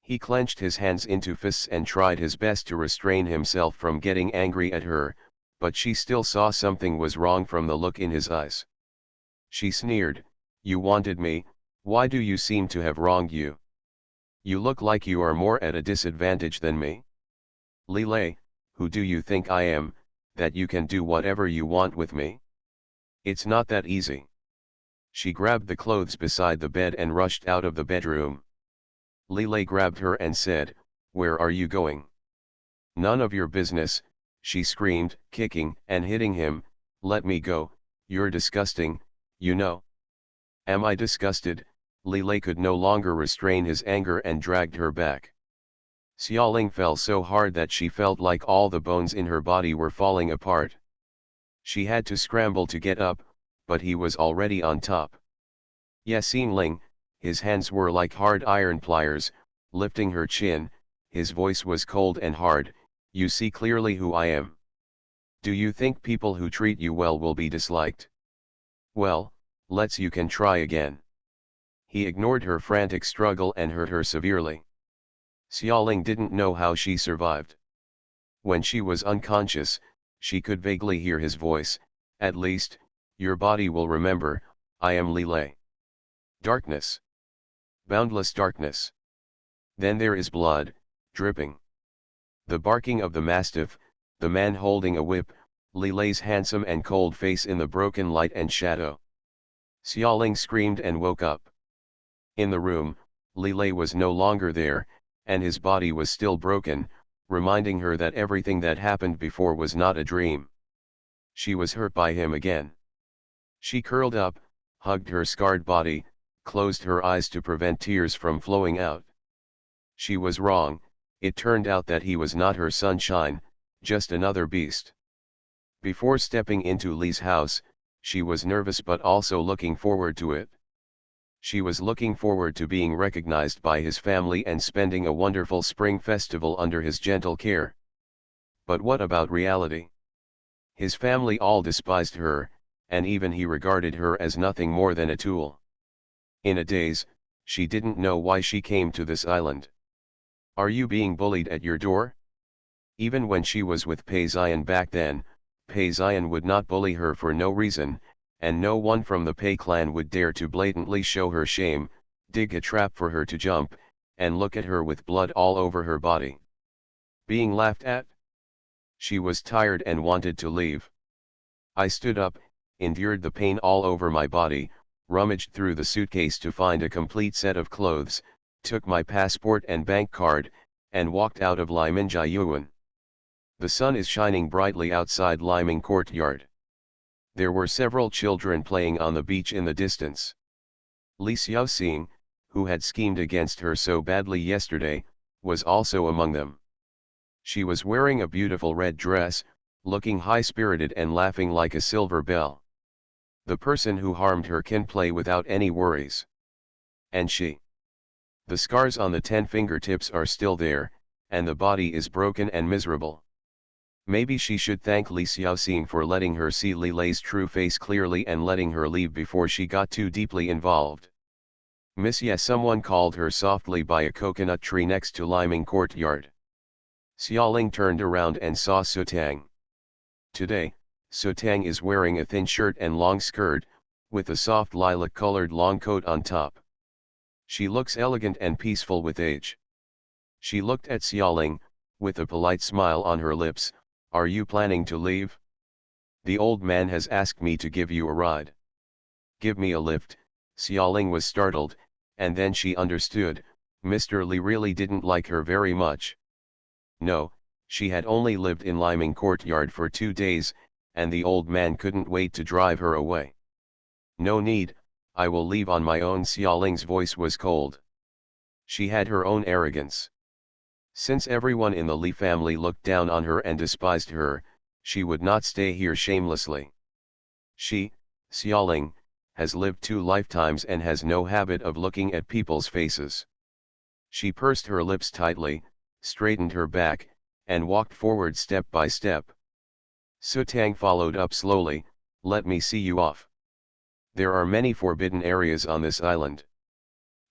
He clenched his hands into fists and tried his best to restrain himself from getting angry at her, but she still saw something was wrong from the look in his eyes. She sneered, "You wanted me, why do you seem to have wronged you? You look like you are more at a disadvantage than me. Li Lei, who do you think I am, that you can do whatever you want with me? It's not that easy." She grabbed the clothes beside the bed and rushed out of the bedroom. Li Lei grabbed her and said, "Where are you going?" "None of your business," she screamed, kicking and hitting him. "Let me go, you're disgusting, you know." "Am I disgusted?" Li Lei could no longer restrain his anger and dragged her back. Xiaoling fell so hard that she felt like all the bones in her body were falling apart. She had to scramble to get up, but he was already on top. Yasin Ling, his hands were like hard iron pliers, lifting her chin, his voice was cold and hard. "You see clearly who I am. Do you think people who treat you well will be disliked? Well, you can try again." He ignored her frantic struggle and hurt her severely. Xiaoling didn't know how she survived. When she was unconscious, she could vaguely hear his voice, "At least, your body will remember, I am Li Lei." Darkness. Boundless darkness. Then there is blood, dripping. The barking of the mastiff, the man holding a whip, Li Lei's handsome and cold face in the broken light and shadow. Xiaoling screamed and woke up. In the room, Li Lei was no longer there, and his body was still broken, reminding her that everything that happened before was not a dream. She was hurt by him again. She curled up, hugged her scarred body, closed her eyes to prevent tears from flowing out. She was wrong, it turned out that he was not her sunshine, just another beast. Before stepping into Li's house, she was nervous but also looking forward to it. She was looking forward to being recognized by his family and spending a wonderful spring festival under his gentle care. But what about reality? His family all despised her, and even he regarded her as nothing more than a tool. In a daze, she didn't know why she came to this island. Are you being bullied at your door? Even when she was with Pei Xian back then, Pei Xian would not bully her for no reason, and no one from the Pei clan would dare to blatantly show her shame, dig a trap for her to jump, and look at her with blood all over her body. Being laughed at? She was tired and wanted to leave. I stood up, endured the pain all over my body, rummaged through the suitcase to find a complete set of clothes, took my passport and bank card, and walked out of Liming Jiayuan. The sun is shining brightly outside Liming Courtyard. There were several children playing on the beach in the distance. Li Xiaoxing, who had schemed against her so badly yesterday, was also among them. She was wearing a beautiful red dress, looking high-spirited and laughing like a silver bell. The person who harmed her can play without any worries. And she? The scars on the 10 fingertips are still there, and the body is broken and miserable. Maybe she should thank Li Xiaoxing for letting her see Li Lei's true face clearly and letting her leave before she got too deeply involved. "Miss Ye," someone called her softly by a coconut tree next to Liming Courtyard. Xiaoling turned around and saw Sutang. Today, Sutang is wearing a thin shirt and long skirt, with a soft lilac-colored long coat on top. She looks elegant and peaceful with age. She looked at Xiaoling, with a polite smile on her lips. "Are you planning to leave? The old man has asked me to give you a ride." "Give me a lift." Xiaoling was startled, and then she understood, Mr. Li really didn't like her very much. No, she had only lived in Liming Courtyard for 2 days, and the old man couldn't wait to drive her away. "No need, I will leave on my own." Xiaoling's voice was cold. She had her own arrogance. Since everyone in the Li family looked down on her and despised her, She would not stay here shamelessly. She, Xiaoling, has lived 2 lifetimes and has no habit of looking at people's faces. She pursed her lips tightly, straightened her back, and walked forward step by step. Sutang followed up slowly. Let me see you off. There are many forbidden areas on this island.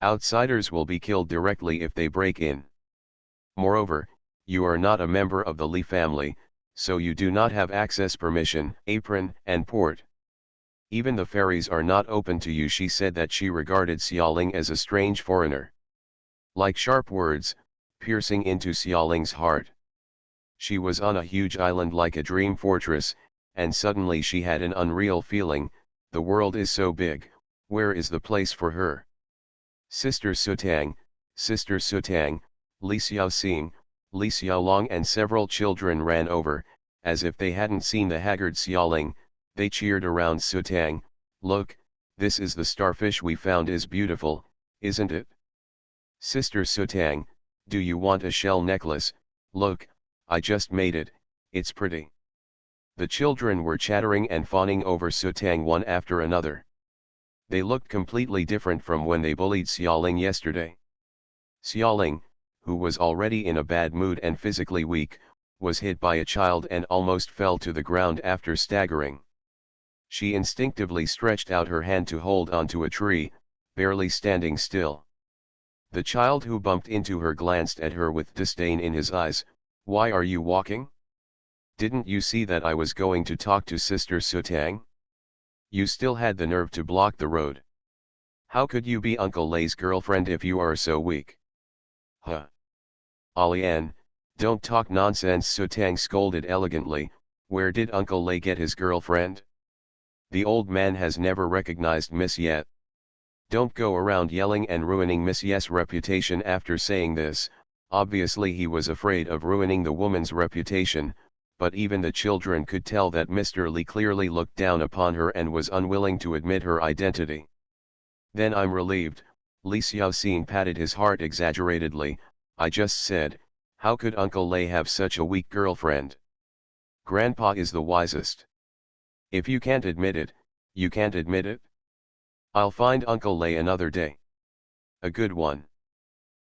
Outsiders will be killed directly if they break in. Moreover, you are not a member of the Li family, so you do not have access permission, apron, and port. Even the ferries are not open to you. She said that she regarded Xiaoling as a strange foreigner. Like sharp words, piercing into Xiaoling's heart. She was on a huge island like a dream fortress, and suddenly she had an unreal feeling. The world is so big, where is the place for her? Sister Sutang, Li Xiaoxing, Li Xiaolong and several children ran over. As if they hadn't seen the haggard Xiaoling, they cheered around Sutang. Look, this is the starfish we found, is beautiful, isn't it? Sister Sutang, do you want a shell necklace? Look, I just made it, it's pretty. The children were chattering and fawning over Sutang one after another. They looked completely different from when they bullied Xiaoling yesterday. Xiaoling, who was already in a bad mood and physically weak, was hit by a child and almost fell to the ground after staggering. She instinctively stretched out her hand to hold onto a tree, barely standing still. The child who bumped into her glanced at her with disdain in his eyes. Why are you walking? Didn't you see that I was going to talk to Sister Sutang? You still had the nerve to block the road. How could you be Uncle Lei's girlfriend if you are so weak? Huh. Alian, don't talk nonsense, Sutang scolded elegantly. Where did Uncle Lei get his girlfriend? The old man has never recognized Miss yet. Don't go around yelling and ruining Miss Ye's reputation. After saying this, obviously he was afraid of ruining the woman's reputation, but even the children could tell that Mr. Li clearly looked down upon her and was unwilling to admit her identity. Then I'm relieved, Li Xiaoxing patted his heart exaggeratedly. I just said, how could Uncle Lei have such a weak girlfriend? Grandpa is the wisest. If you can't admit it, you can't admit it? I'll find Uncle Lei another day. A good one.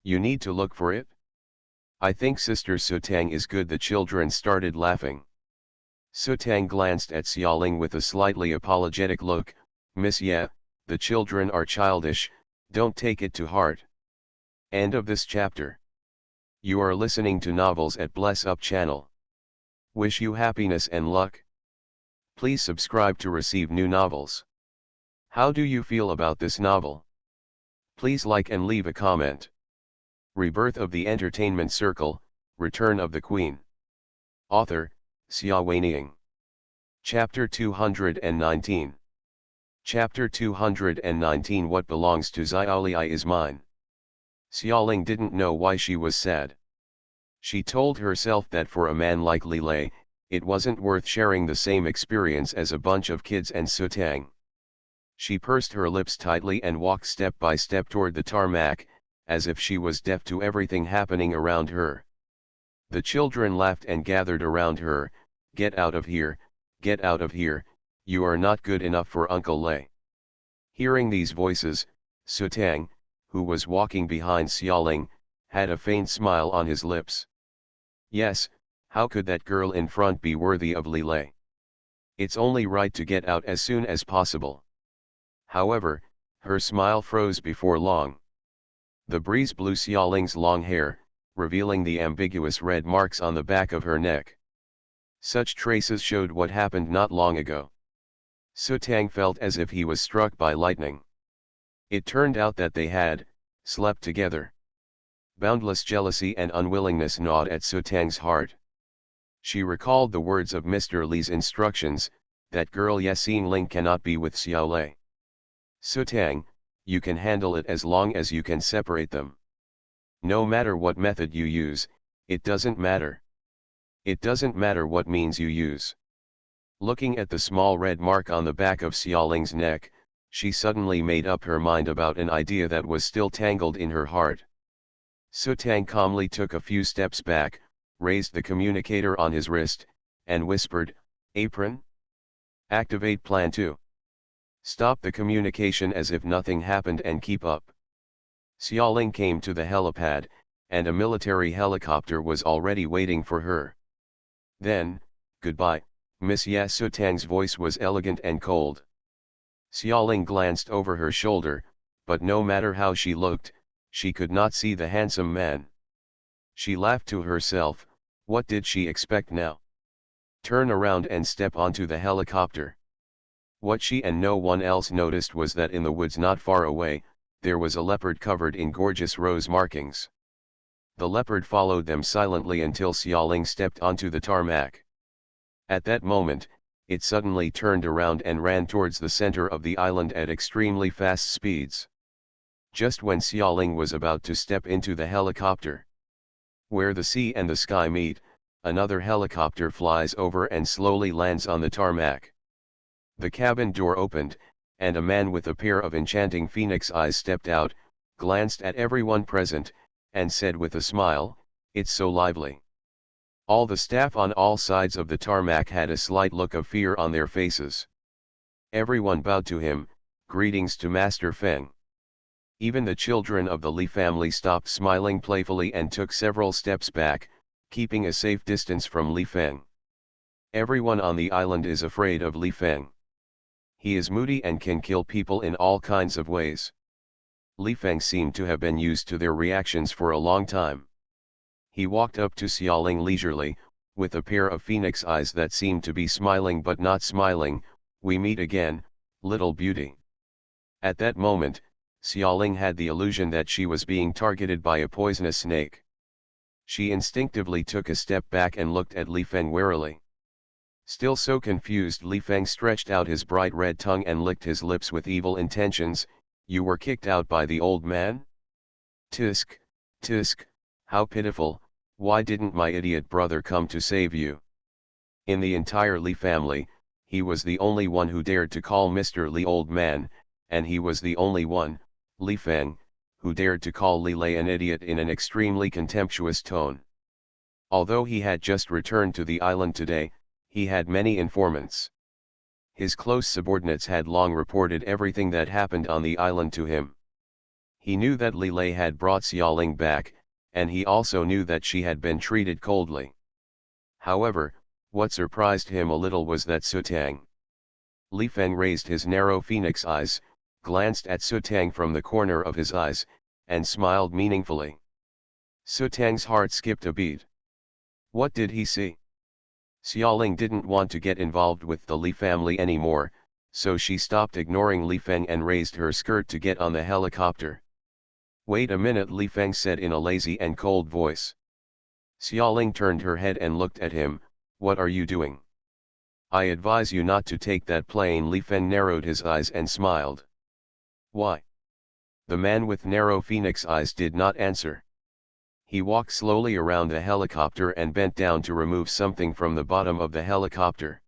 You need to look for it? I think Sister Sutang is good. The children started laughing. Sutang glanced at Xiaoling with a slightly apologetic look. Miss Ye, the children are childish, don't take it to heart. End of this chapter. You are listening to Novels at Bless Up channel. Wish you happiness and luck. Please subscribe to receive new novels. How do you feel about this novel? Please like and leave a comment. Rebirth of the Entertainment Circle, Return of the Queen. Author, Xia Weiniang. Chapter 219. Chapter 219. What belongs to Xiaolai is mine. Xiaoling didn't know why she was sad. She told herself that for a man like Li Lei, it wasn't worth sharing the same experience as a bunch of kids and Sutang. She pursed her lips tightly and walked step by step toward the tarmac, as if she was deaf to everything happening around her. The children laughed and gathered around her. Get out of here, you are not good enough for Uncle Lei. Hearing these voices, Sutang, who was walking behind Xiaoling, had a faint smile on his lips. Yes, how could that girl in front be worthy of Li Lei? It's only right to get out as soon as possible. However, her smile froze before long. The breeze blew Xiaoling's long hair, revealing the ambiguous red marks on the back of her neck. Such traces showed what happened not long ago. Sutang felt as if he was struck by lightning. It turned out that they had slept together. Boundless jealousy and unwillingness gnawed at Sutang's heart. She recalled the words of Mr. Li's instructions, that girl Ye Xingling cannot be with Xiaolai. Sutang, you can handle it as long as you can separate them. No matter what method you use, it doesn't matter. It doesn't matter what means you use. Looking at the small red mark on the back of Xiaoling's neck, she suddenly made up her mind about an idea that was still tangled in her heart. Sutang calmly took a few steps back, raised the communicator on his wrist, and whispered, "Apron? Activate Plan 2. Stop the communication as if nothing happened and keep up." Xiaoling came to the helipad, and a military helicopter was already waiting for her. Then, "Goodbye, Miss Yasu Tang's voice was elegant and cold. Xiaoling glanced over her shoulder, but no matter how she looked, she could not see the handsome man. She laughed to herself. What did she expect now? Turn around and step onto the helicopter. What she and no one else noticed was that in the woods not far away, there was a leopard covered in gorgeous rose markings. The leopard followed them silently until Xiaoling stepped onto the tarmac. At that moment, it suddenly turned around and ran towards the center of the island at extremely fast speeds. Just when Xiaoling was about to step into the helicopter, where the sea and the sky meet, another helicopter flies over and slowly lands on the tarmac. The cabin door opened, and a man with a pair of enchanting phoenix eyes stepped out, glanced at everyone present, and said with a smile, "It's so lively." All the staff on all sides of the tarmac had a slight look of fear on their faces. Everyone bowed to him, "Greetings to Master Feng." Even the children of the Li family stopped smiling playfully and took several steps back, keeping a safe distance from Li Feng. Everyone on the island is afraid of Li Feng. He is moody and can kill people in all kinds of ways. Li Feng seemed to have been used to their reactions for a long time. He walked up to Xiaoling leisurely, with a pair of phoenix eyes that seemed to be smiling but not smiling. "We meet again, little beauty." At that moment, Xiaoling had the illusion that she was being targeted by a poisonous snake. She instinctively took a step back and looked at Li Feng warily. Still so confused, Li Feng stretched out his bright red tongue and licked his lips with evil intentions. "You were kicked out by the old man? Tisk, tisk, how pitiful. Why didn't my idiot brother come to save you?" In the entire Li family, he was the only one who dared to call Mr. Li old man, and he was the only one, Li Feng, who dared to call Li Lei an idiot in an extremely contemptuous tone. Although he had just returned to the island today, he had many informants. His close subordinates had long reported everything that happened on the island to him. He knew that Li Lei had brought Xiaoling back, and he also knew that she had been treated coldly. However, what surprised him a little was that Sutang. Li Feng raised his narrow phoenix eyes, glanced at Sutang from the corner of his eyes, and smiled meaningfully. Sutang's heart skipped a beat. What did he see? Xiaoling didn't want to get involved with the Li family anymore, so she stopped ignoring Li Feng and raised her skirt to get on the helicopter. "Wait a minute," Li Feng said in a lazy and cold voice. Xiaoling turned her head and looked at him. "What are you doing?" "I advise you not to take that plane." Li Feng narrowed his eyes and smiled. "Why?" The man with narrow phoenix eyes did not answer. He walked slowly around the helicopter and bent down to remove something from the bottom of the helicopter.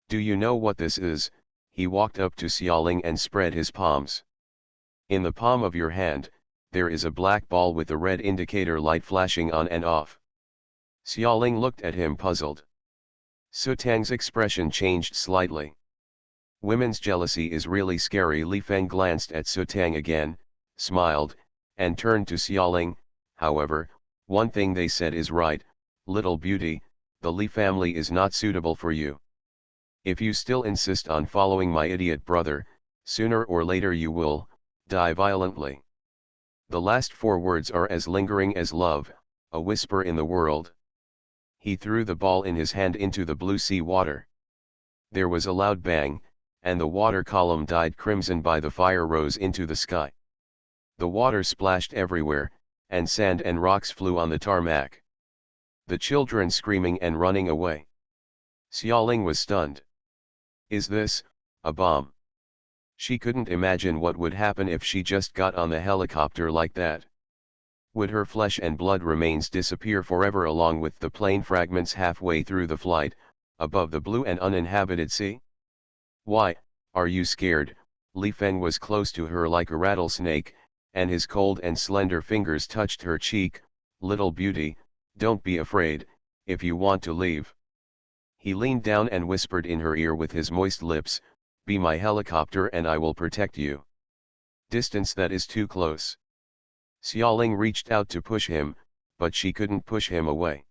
"Do you know what this is?" He walked up to Xiaoling and spread his palms. "In the palm of your hand, there is a black ball with a red indicator light flashing on and off." Xiaoling looked at him puzzled. Sutang's expression changed slightly. "Women's jealousy is really scary." Li Feng glanced at Sutang again, smiled, and turned to Xiaoling. "However, one thing they said is right, little beauty, the Li family is not suitable for you. If you still insist on following my idiot brother, sooner or later you will die violently." The last 4 words are as lingering as love, a whisper in the world. He threw the ball in his hand into the blue sea water. There was a loud bang, and the water column dyed crimson by the fire rose into the sky. The water splashed everywhere, and sand and rocks flew on the tarmac. The children screaming and running away. Xiaoling was stunned. Is this a bomb? She couldn't imagine what would happen if she just got on the helicopter like that. Would her flesh and blood remains disappear forever along with the plane fragments halfway through the flight, above the blue and uninhabited sea? "Why, are you scared?" Li Feng was close to her like a rattlesnake, and his cold and slender fingers touched her cheek. "Little beauty, don't be afraid, if you want to leave." He leaned down and whispered in her ear with his moist lips, "Be my helicopter and I will protect you." Distance that is too close. Xiaoling reached out to push him, but she couldn't push him away.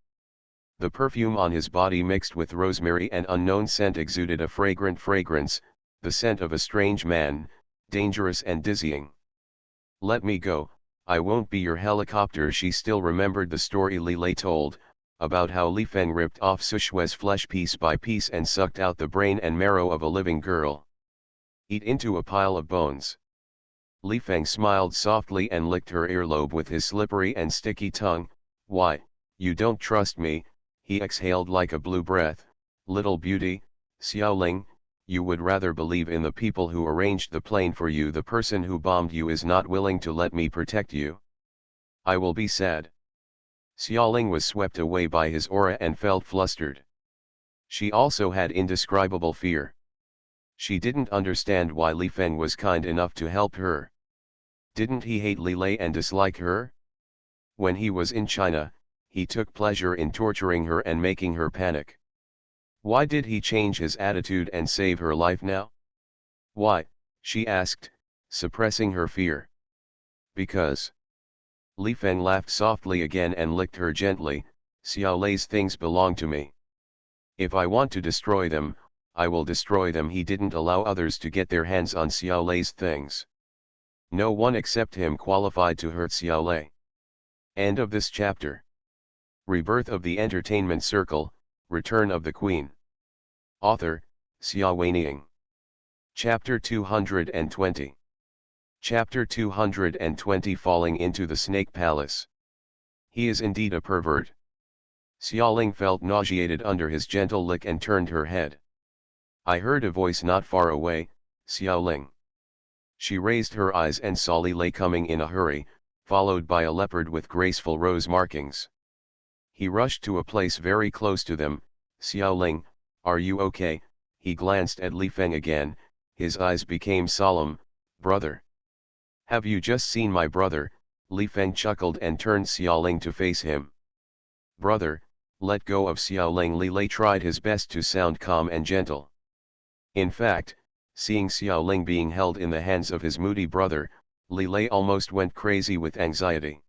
The perfume on his body mixed with rosemary and unknown scent exuded a fragrant fragrance, the scent of a strange man, dangerous and dizzying. "Let me go, I won't be your helicopter." She still remembered the story Li Lei told, about how Li Feng ripped off Sushue's flesh piece by piece and sucked out the brain and marrow of a living girl. "Eat into a pile of bones." Li Feng smiled softly and licked her earlobe with his slippery and sticky tongue. "Why, you don't trust me," he exhaled like a blue breath. "Little beauty, Xiaoling, you would rather believe in the people who arranged the plane for you. The person who bombed you is not willing to let me protect you. I will be sad." Xiaoling was swept away by his aura and felt flustered. She also had indescribable fear. She didn't understand why Li Feng was kind enough to help her. Didn't he hate Li Lei and dislike her? When he was in China, he took pleasure in torturing her and making her panic. Why did he change his attitude and save her life now? "Why?" she asked, suppressing her fear. "Because." Li Feng laughed softly again and licked her gently. "Xiao Lei's things belong to me. If I want to destroy them, I will destroy them." He didn't allow others to get their hands on Xiao Lei's things. No one except him qualified to hurt Xiao Lei. End of this chapter. Rebirth of the Entertainment Circle, Return of the Queen. Author, Xia Weining. Chapter 220. Chapter 220 Falling into the Snake Palace. He is indeed a pervert. Xiaoling felt nauseated under his gentle lick and turned her head. "I heard a voice not far away, Xiaoling." She raised her eyes and saw Li Lei coming in a hurry, followed by a leopard with graceful rose markings. He rushed to a place very close to them. "Xiaoling, are you okay?" He glanced at Li Feng again, his eyes became solemn. "Brother. Have you just seen my brother?" Li Feng chuckled and turned Xiaoling to face him. "Brother, let go of Xiaoling." Li Lei tried his best to sound calm and gentle. In fact, seeing Xiaoling being held in the hands of his moody brother, Li Lei almost went crazy with anxiety.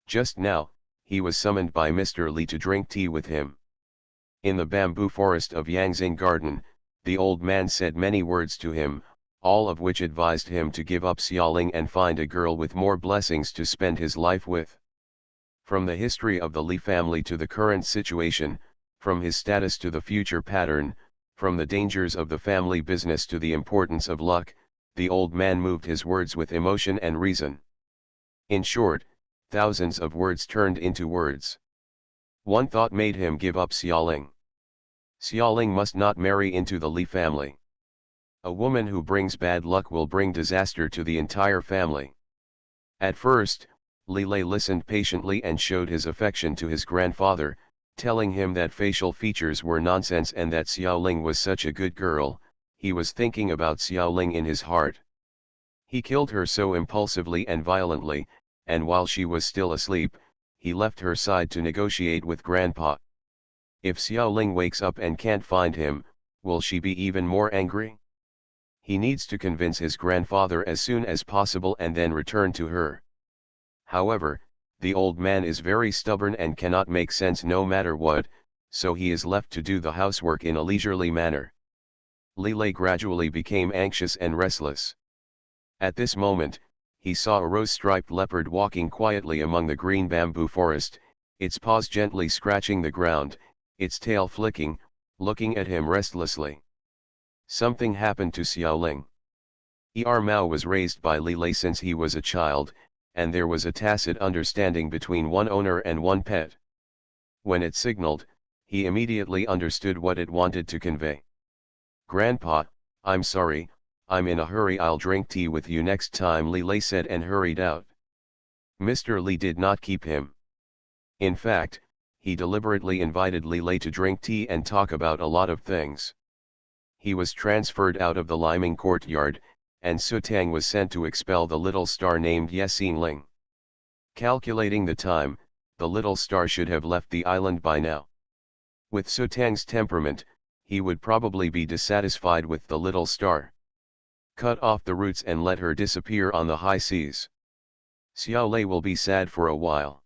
Just now, he was summoned by Mr. Li to drink tea with him. In the bamboo forest of Yangzing Garden, the old man said many words to him, all of which advised him to give up Xiaoling and find a girl with more blessings to spend his life with. From the history of the Li family to the current situation, from his status to the future pattern, from the dangers of the family business to the importance of luck, the old man moved his words with emotion and reason. In short, thousands of words turned into words. One thought made him give up Xiaoling. Xiaoling must not marry into the Li family. A woman who brings bad luck will bring disaster to the entire family. At first, Li Lei listened patiently and showed his affection to his grandfather, telling him that facial features were nonsense and that Xiaoling was such a good girl. He was thinking about Xiaoling in his heart. He killed her so impulsively and violently, and while she was still asleep, he left her side to negotiate with Grandpa. If Xiaoling wakes up and can't find him, will she be even more angry? He needs to convince his grandfather as soon as possible and then return to her. However, the old man is very stubborn and cannot make sense no matter what, so he is left to do the housework in a leisurely manner. Li Lei gradually became anxious and restless. At this moment, he saw a rose-striped leopard walking quietly among the green bamboo forest, its paws gently scratching the ground, its tail flicking, looking at him restlessly. Something happened to Xiaoling. Mao was raised by Li Lei since he was a child, and there was a tacit understanding between one owner and one pet. When it signaled, he immediately understood what it wanted to convey. "Grandpa, I'm sorry, I'm in a hurry. I'll drink tea with you next time," Li Lei said and hurried out. Mr. Li did not keep him. In fact, he deliberately invited Li Lei to drink tea and talk about a lot of things. He was transferred out of the Liming courtyard, and Su Tang was sent to expel the little star named Ye Xingling. Calculating the time, the little star should have left the island by now. With Su Tang's temperament, he would probably be dissatisfied with the little star. Cut off the roots and let her disappear on the high seas. Xiao Lei will be sad for a while.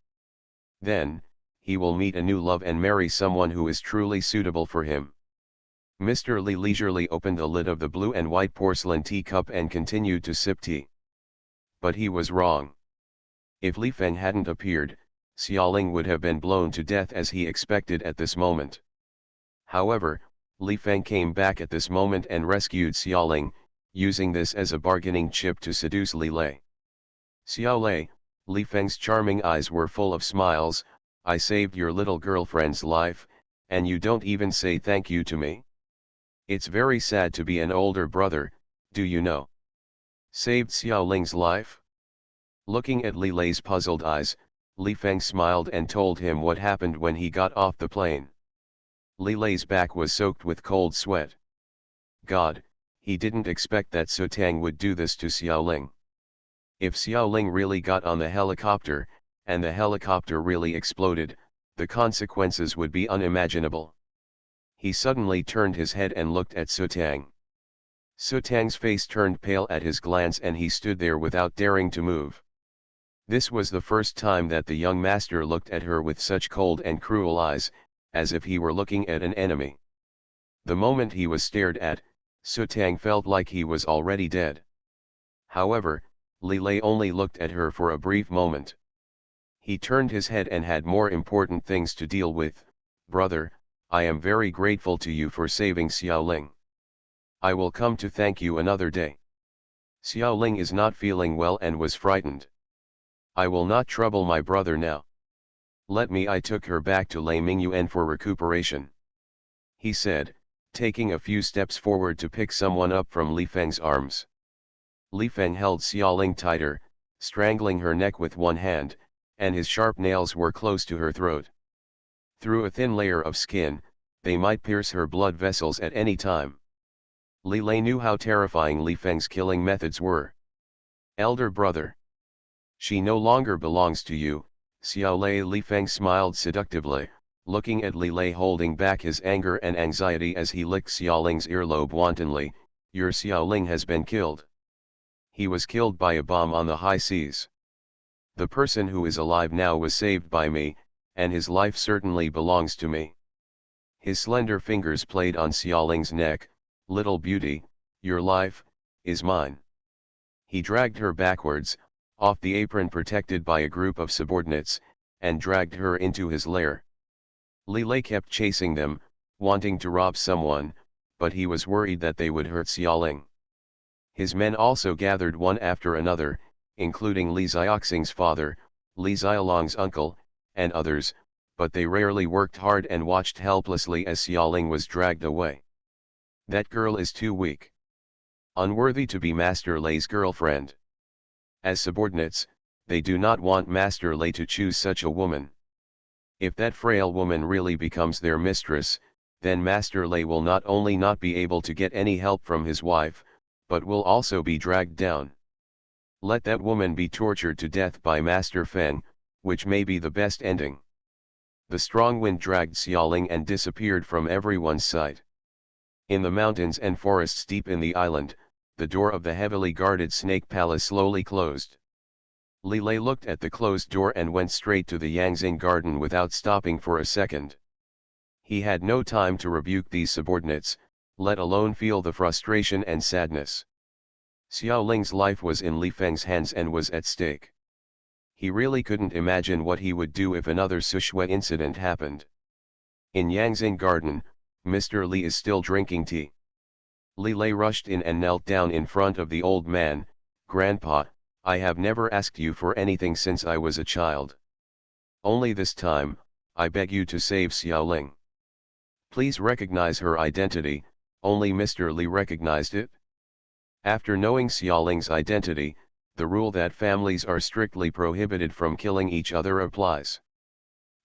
Then, he will meet a new love and marry someone who is truly suitable for him. Mr. Li leisurely opened the lid of the blue and white porcelain teacup and continued to sip tea. But he was wrong. If Li Feng hadn't appeared, Xiaoling would have been blown to death as he expected at this moment. However, Li Feng came back at this moment and rescued Xiaoling, using this as a bargaining chip to seduce Li Lei. Xiao Lei, Li Feng's charming eyes were full of smiles. I saved your little girlfriend's life, and you don't even say thank you to me? It's very sad to be an older brother, do you know? Saved Xiaoling's life? Looking at Li Lei's puzzled eyes, Li Feng smiled and told him what happened when he got off the plane. Li Lei's back was soaked with cold sweat. God, he didn't expect that Su Tang would do this to Xiaoling. If Xiaoling really got on the helicopter, and the helicopter really exploded, the consequences would be unimaginable. He suddenly turned his head and looked at Su Tang. Su Tang's face turned pale at his glance and he stood there without daring to move. This was the first time that the young master looked at her with such cold and cruel eyes, as if he were looking at an enemy. The moment he was stared at, Su Tang felt like he was already dead. However, Li Lei only looked at her for a brief moment. He turned his head and had more important things to deal with. Brother, I am very grateful to you for saving Xiaoling. I will come to thank you another day. Xiaoling is not feeling well and was frightened. I will not trouble my brother now. I took her back to Lei Mingyuan for recuperation. He said, taking a few steps forward to pick someone up from Li Feng's arms. Li Feng held Xiaoling tighter, strangling her neck with one hand, and his sharp nails were close to her throat. Through a thin layer of skin, they might pierce her blood vessels at any time. Li Lei knew how terrifying Li Feng's killing methods were. Elder brother. She no longer belongs to you, Xiao Lei. Li Feng smiled seductively, looking at Li Lei holding back his anger and anxiety as he licked Xiaoling's earlobe wantonly. Your Xiaoling has been killed. He was killed by a bomb on the high seas. The person who is alive now was saved by me, and his life certainly belongs to me. His slender fingers played on Xiaoling's neck. Little beauty, your life is mine. He dragged her backwards, off the apron protected by a group of subordinates, and dragged her into his lair. Li Lei kept chasing them, wanting to rob someone, but he was worried that they would hurt Xiaoling. His men also gathered one after another, including Li Xiaoxing's father, Li Xiaolong's uncle, and others, but they rarely worked hard and watched helplessly as Xiaoling was dragged away. That girl is too weak. Unworthy to be Master Lei's girlfriend. As subordinates, they do not want Master Lei to choose such a woman. If that frail woman really becomes their mistress, then Master Lei will not only not be able to get any help from his wife, but will also be dragged down. Let that woman be tortured to death by Master Feng, which may be the best ending. The strong wind dragged Xiaoling and disappeared from everyone's sight. In the mountains and forests deep in the island, the door of the heavily guarded Snake Palace slowly closed. Li Lei looked at the closed door and went straight to the Yangzing garden without stopping for a second. He had no time to rebuke these subordinates, let alone feel the frustration and sadness. Xiaoling's life was in Li Feng's hands and was at stake. He really couldn't imagine what he would do if another Sushui incident happened. In Yangzing garden, Mr. Li is still drinking tea. Li Lei rushed in and knelt down in front of the old man. Grandpa, I have never asked you for anything since I was a child. Only this time, I beg you to save Xiaoling. Please recognize her identity. Only Mr. Li recognized it. After knowing Xiaoling's identity, the rule that families are strictly prohibited from killing each other applies.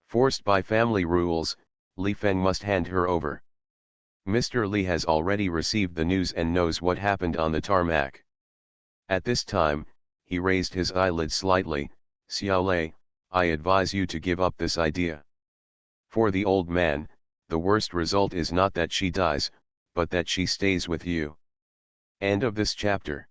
Forced by family rules, Li Feng must hand her over. Mr. Li has already received the news and knows what happened on the tarmac. At this time, he raised his eyelids slightly. Xiao Lei, I advise you to give up this idea. For the old man, the worst result is not that she dies, but that she stays with you. End of this chapter.